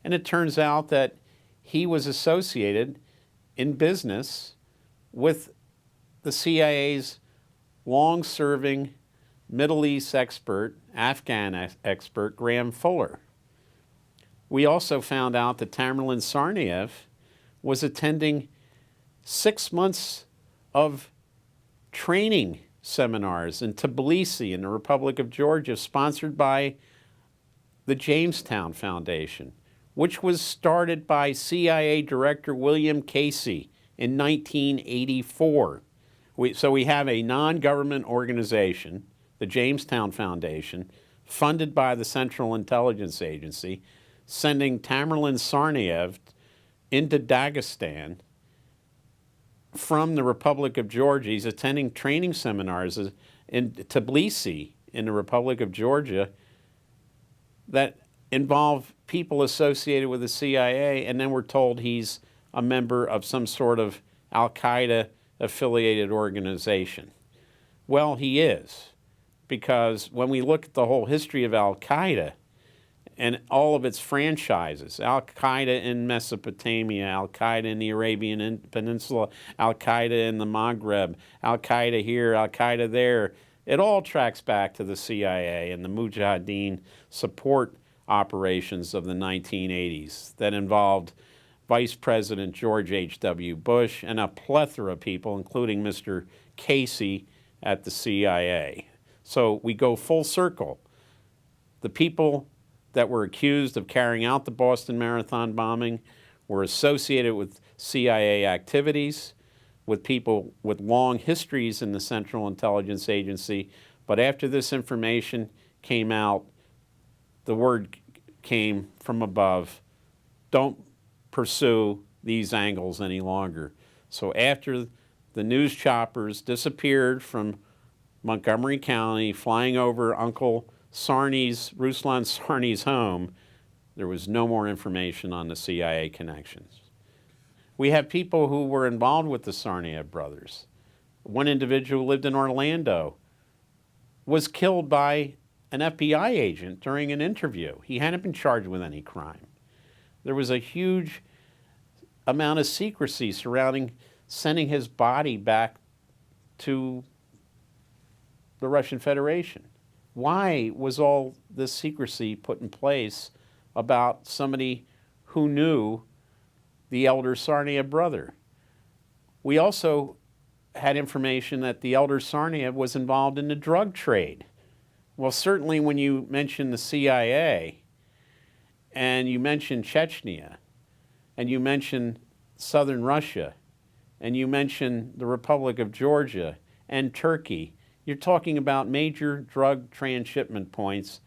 And it turns out that he was associated in business with the CIA's long-serving Middle East expert, Afghan expert, Graham Fuller. We also found out that Tamerlan Tsarnaev was attending 6 months of training seminars in Tbilisi in the Republic of Georgia, sponsored by the Jamestown Foundation, which was started by CIA Director William Casey in 1984. So we have a non-government organization, the Jamestown Foundation, funded by the Central Intelligence Agency, sending Tamerlan Tsarnaev into Dagestan from the Republic of Georgia. He's attending training seminars in Tbilisi in the Republic of Georgia that involve people associated with the CIA, and then we're told he's a member of some sort of Al-Qaeda affiliated organization. Well, he is, because when we look at the whole history of Al-Qaeda and all of its franchises, Al-Qaeda in Mesopotamia, Al-Qaeda in the Arabian Peninsula, Al-Qaeda in the Maghreb, Al-Qaeda here, Al-Qaeda there, it all tracks back to the CIA and the Mujahideen support operations of the 1980s that involved Vice President George H.W. Bush and a plethora of people, including Mr. Casey at the CIA. So we go full circle. The people that were accused of carrying out the Boston Marathon bombing were associated with CIA activities, with people with long histories in the Central Intelligence Agency. But after this information came out, the word came from above, don't pursue these angles any longer. So after the news choppers disappeared from Montgomery County, flying over Uncle Ruslan Sarny's home, there was no more information on the CIA connections. We have people who were involved with the Tsarnaev brothers. One individual who lived in Orlando was killed by an FBI agent during an interview. He hadn't been charged with any crime. There was a huge amount of secrecy surrounding sending his body back to the Russian Federation. Why was all this secrecy put in place about somebody who knew the elder Tsarnaev brother? We also had information that the elder Tsarnaev was involved in the drug trade. Well, certainly when you mention the CIA, and you mention Chechnya, and you mention southern Russia, and you mention the Republic of Georgia and Turkey, you're talking about major drug transshipment points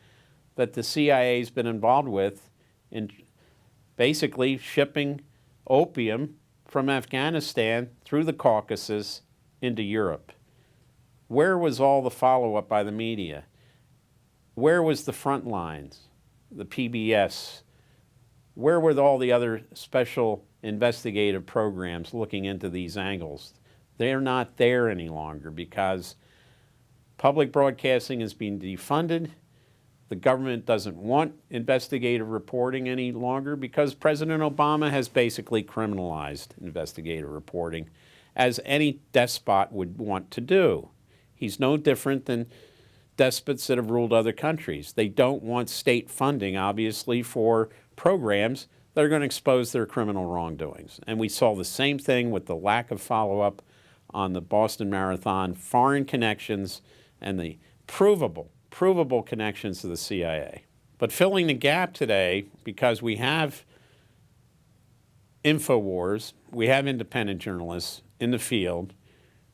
that the CIA's been involved with in basically shipping opium from Afghanistan through the Caucasus into Europe. Where was all the follow-up by the media? Where was the front lines, the PBS? Where were all the other special investigative programs looking into these angles? They're not there any longer because public broadcasting is being defunded. The government doesn't want investigative reporting any longer because President Obama has basically criminalized investigative reporting, as any despot would want to do. He's no different than despots that have ruled other countries. They don't want state funding, obviously, for programs that are going to expose their criminal wrongdoings. And we saw the same thing with the lack of follow-up on the Boston Marathon, foreign connections, and the provable connections to the CIA. But filling the gap today, because we have Infowars, we have independent journalists in the field,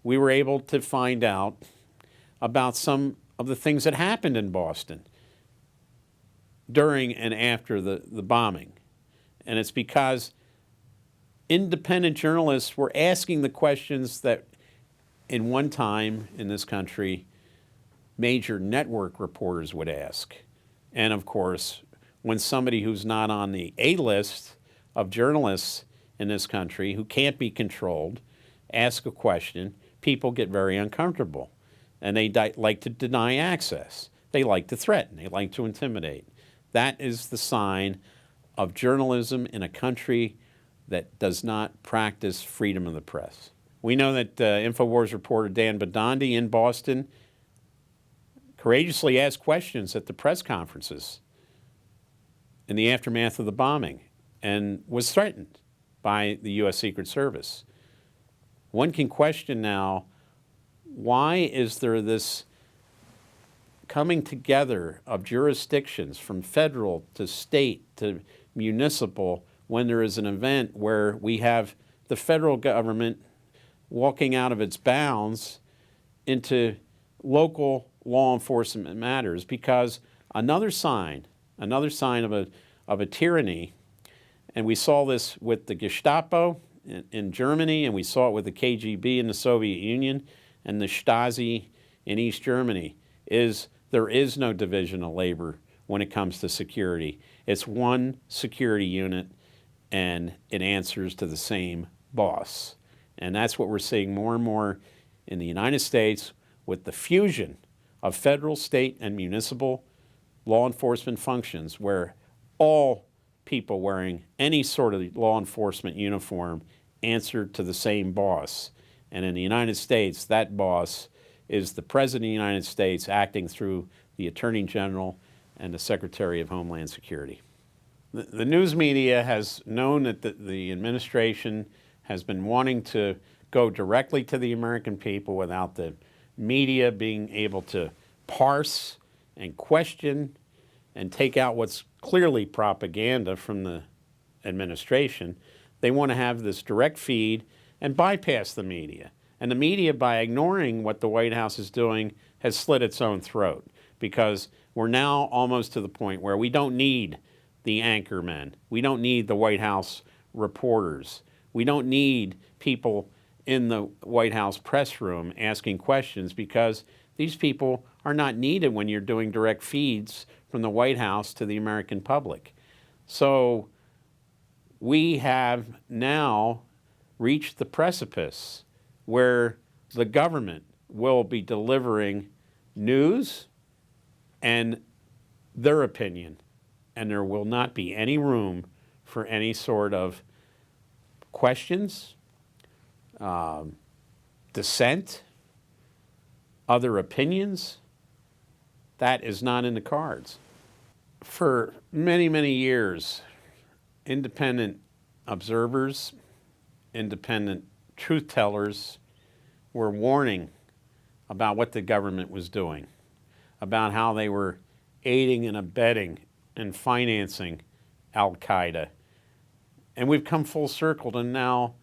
we were able to find out about some of the things that happened in Boston during and after the bombing. And it's because independent journalists were asking the questions that in one time in this country major network reporters would ask. And of course, when somebody who's not on the A-list of journalists in this country who can't be controlled ask a question, people get very uncomfortable. And they like to deny access. They like to threaten. They like to intimidate. That is the sign of journalism in a country that does not practice freedom of the press. We know that Infowars reporter Dan Badandi in Boston courageously asked questions at the press conferences in the aftermath of the bombing and was threatened by the U.S. Secret Service. One can question now, why is there this coming together of jurisdictions from federal to state to municipal when there is an event where we have the federal government walking out of its bounds into local law enforcement matters? Because another sign of a tyranny, and we saw this with the Gestapo in Germany, and we saw it with the KGB in the Soviet Union, and the Stasi in East Germany, is there is no division of labor when it comes to security. It's one security unit, and it answers to the same boss. And that's what we're seeing more and more in the United States with the fusion of federal, state, and municipal law enforcement functions, where all people wearing any sort of law enforcement uniform answer to the same boss. And in the United States, that boss is the President of the United States acting through the Attorney General and the Secretary of Homeland Security. The news media has known that the administration has been wanting to go directly to the American people without the media being able to parse and question and take out what's clearly propaganda from the administration. They want to have this direct feed and bypass the media. And the media, by ignoring what the White House is doing, has slit its own throat, because we're now almost to the point where we don't need the anchormen. We don't need the White House reporters. We don't need people in the White House press room asking questions, because these people are not needed when you're doing direct feeds from the White House to the American public. So we have now reached the precipice where the government will be delivering news and their opinion, and there will not be any room for any sort of questions, dissent, other opinions. That is not in the cards. For many, many years, independent observers, independent truth tellers were warning about what the government was doing, about how they were aiding and abetting and financing Al-Qaeda. And we've come full circle to now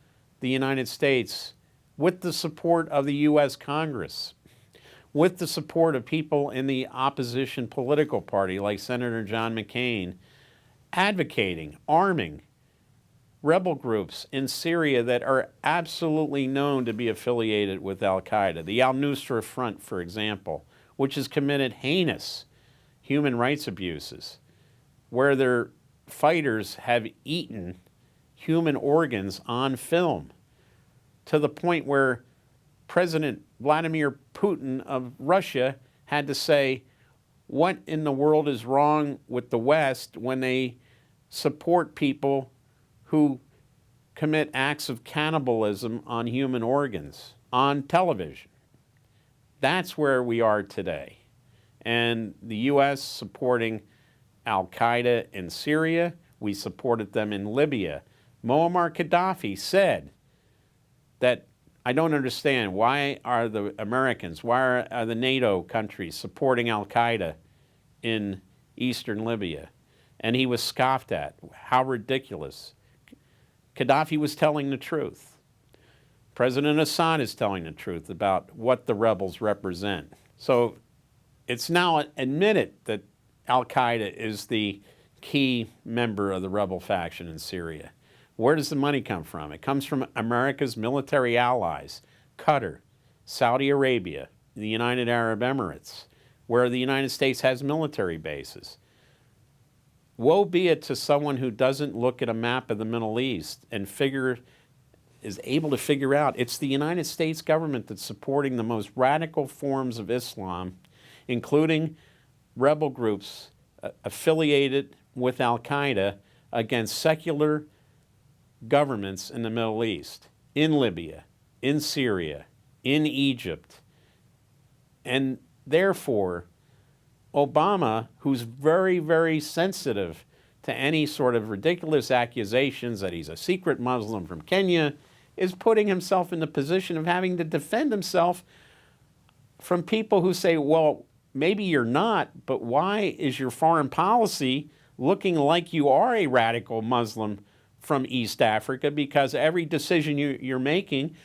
the United States, with the support of the U.S. Congress, with the support of people in the opposition political party like Senator John McCain, advocating arming rebel groups in Syria that are absolutely known to be affiliated with al-Qaeda. The al-Nusra Front, for example, which has committed heinous human rights abuses, where their fighters have eaten human organs on film, to the point where President Vladimir Putin of Russia had to say, what in the world is wrong with the West when they support people who commit acts of cannibalism on human organs on television? That's where we are today. And the U.S. supporting al-Qaeda in Syria, we supported them in Libya. Muammar Gaddafi said that, I don't understand, why are the Americans, why are the NATO countries supporting al-Qaeda in eastern Libya? And he was scoffed at. How ridiculous. Gaddafi was telling the truth. President Assad is telling the truth about what the rebels represent. So it's now admitted that al-Qaeda is the key member of the rebel faction in Syria. Where does the money come from? It comes from America's military allies, Qatar, Saudi Arabia, the United Arab Emirates, where the United States has military bases. Woe be it to someone who doesn't look at a map of the Middle East and is able to figure out it's the United States government that's supporting the most radical forms of Islam, including rebel groups affiliated with al-Qaeda against secular governments in the Middle East, in Libya, in Syria, in Egypt. And therefore, Obama, who's very, very sensitive to any sort of ridiculous accusations that he's a secret Muslim from Kenya, is putting himself in the position of having to defend himself from people who say, well, maybe you're not, but why is your foreign policy looking like you are a radical Muslim from East Africa? Because every decision you're making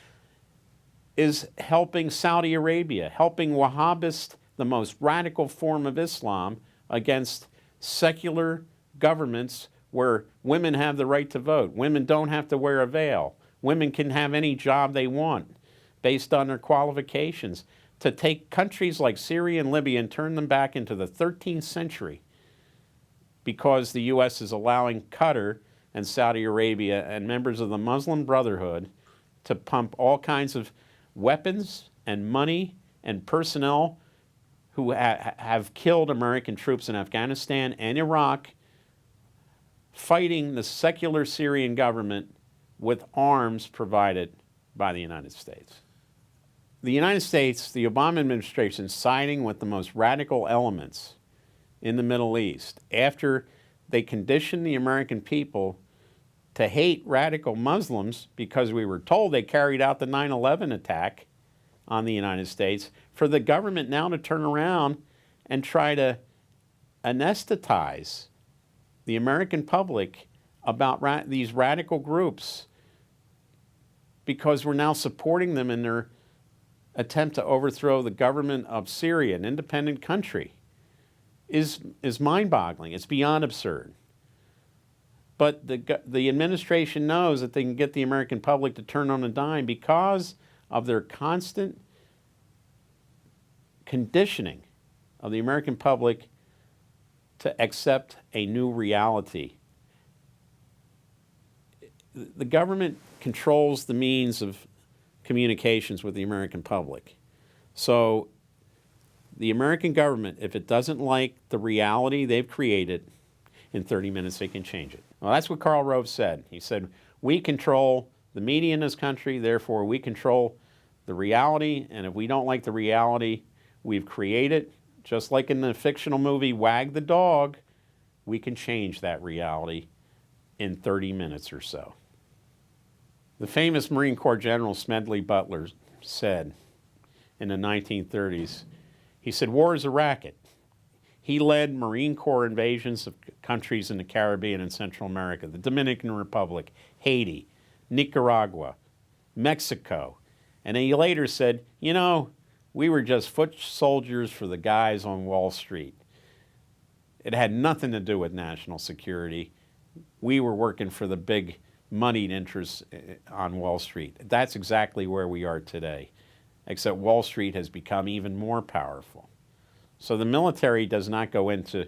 is helping Saudi Arabia, helping Wahhabist, the most radical form of Islam, against secular governments where women have the right to vote. Women don't have to wear a veil. Women can have any job they want based on their qualifications. To take countries like Syria and Libya and turn them back into the 13th century because the U.S. is allowing Qatar and Saudi Arabia and members of the Muslim Brotherhood to pump all kinds of weapons and money and personnel who have killed American troops in Afghanistan and Iraq, fighting the secular Syrian government with arms provided by the United States. The United States, the Obama administration, siding with the most radical elements in the Middle East after they conditioned the American people to hate radical Muslims because we were told they carried out the 9/11 attack on the United States, for the government now to turn around and try to anesthetize the American public about these radical groups because we're now supporting them in their attempt to overthrow the government of Syria, an independent country, is mind-boggling. It's beyond absurd. But the administration knows that they can get the American public to turn on a dime because of their constant conditioning of the American public to accept a new reality. The government controls the means of communications with the American public. So the American government, if it doesn't like the reality they've created, in 30 minutes they can change it. Well, that's what Karl Rove said. He said, we control the media in this country, therefore we control the reality, and if we don't like the reality we've created, just like in the fictional movie Wag the Dog, we can change that reality in 30 minutes or so. The famous Marine Corps General Smedley Butler said in the 1930s, he said, war is a racket. He led Marine Corps invasions of countries in the Caribbean and Central America, the Dominican Republic, Haiti, Nicaragua, Mexico. And then he later said, you know, we were just foot soldiers for the guys on Wall Street. It had nothing to do with national security. We were working for the big moneyed interests on Wall Street. That's exactly where we are today, except Wall Street has become even more powerful. So the military does not go into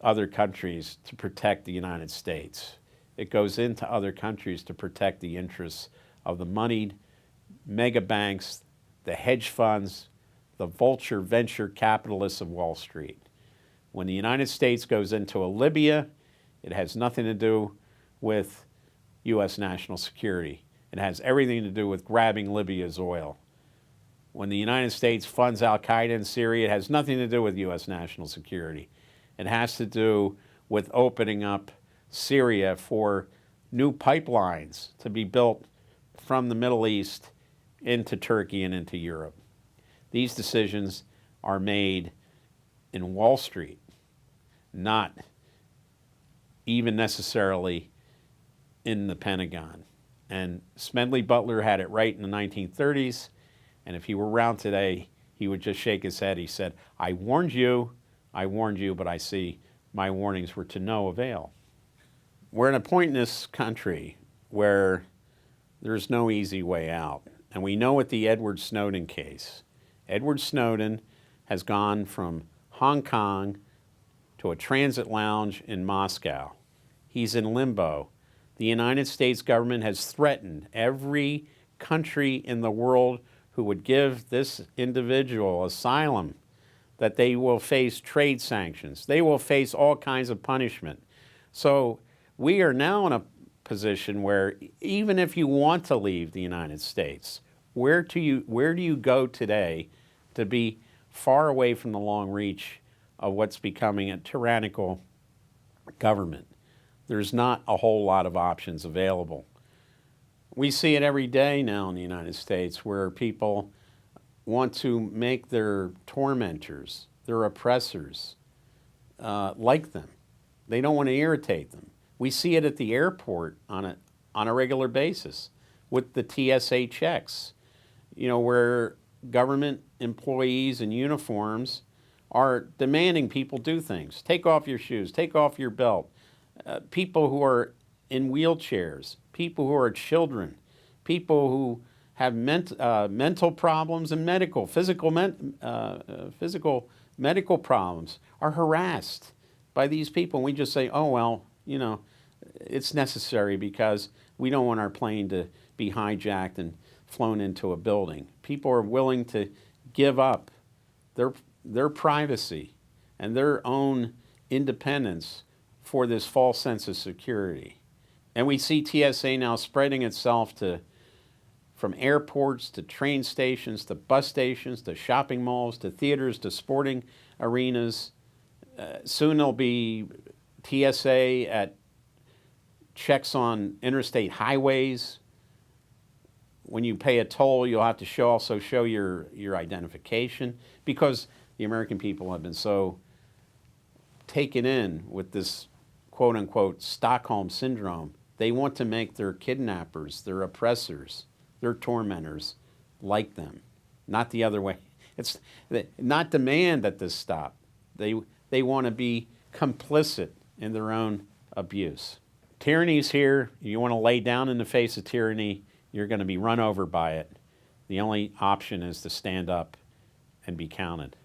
other countries to protect the United States. It goes into other countries to protect the interests of the moneyed mega banks, the hedge funds, the vulture venture capitalists of Wall Street. When the United States goes into a Libya, it has nothing to do with U.S. national security. It has everything to do with grabbing Libya's oil. When the United States funds al-Qaeda in Syria, it has nothing to do with U.S. national security. It has to do with opening up Syria for new pipelines to be built from the Middle East into Turkey and into Europe. These decisions are made in Wall Street, not even necessarily in the Pentagon. And Smedley Butler had it right in the 1930s, and if he were around today, he would just shake his head. He said, I warned you, but I see my warnings were to no avail. We're in a point in this country where there's no easy way out. And we know with the Edward Snowden case, Edward Snowden has gone from Hong Kong to a transit lounge in Moscow. He's in limbo. The United States government has threatened every country in the world who would give this individual asylum that they will face trade sanctions. They will face all kinds of punishment. So we are now in a position where even if you want to leave the United States, where do you go today to be far away from the long reach of what's becoming a tyrannical government? There's not a whole lot of options available. We see it every day now in the United States where people want to make their tormentors, their oppressors, like them. They don't want to irritate them. We see it at the airport on a regular basis with the TSA checks, you know, where government employees in uniforms are demanding people do things. Take off your shoes, take off your belt. People who are in wheelchairs, people who are children, people who have mental problems and physical medical problems are harassed by these people. And we just say, oh, well, you know, it's necessary because we don't want our plane to be hijacked and flown into a building. People are willing to give up their privacy and their own independence for this false sense of security. And we see TSA now spreading itself from airports to train stations to bus stations to shopping malls to theaters to sporting arenas. Soon there'll be TSA at checks on interstate highways. When you pay a toll, you'll have to also show your identification, because the American people have been so taken in with this quote-unquote Stockholm syndrome. They want to make their kidnappers, their oppressors, their tormentors like them, not the other way. It's not demand that this stop. They want to be complicit in their own abuse. Tyranny's here. You want to lay down in the face of tyranny, you're going to be run over by it. The only option is to stand up and be counted.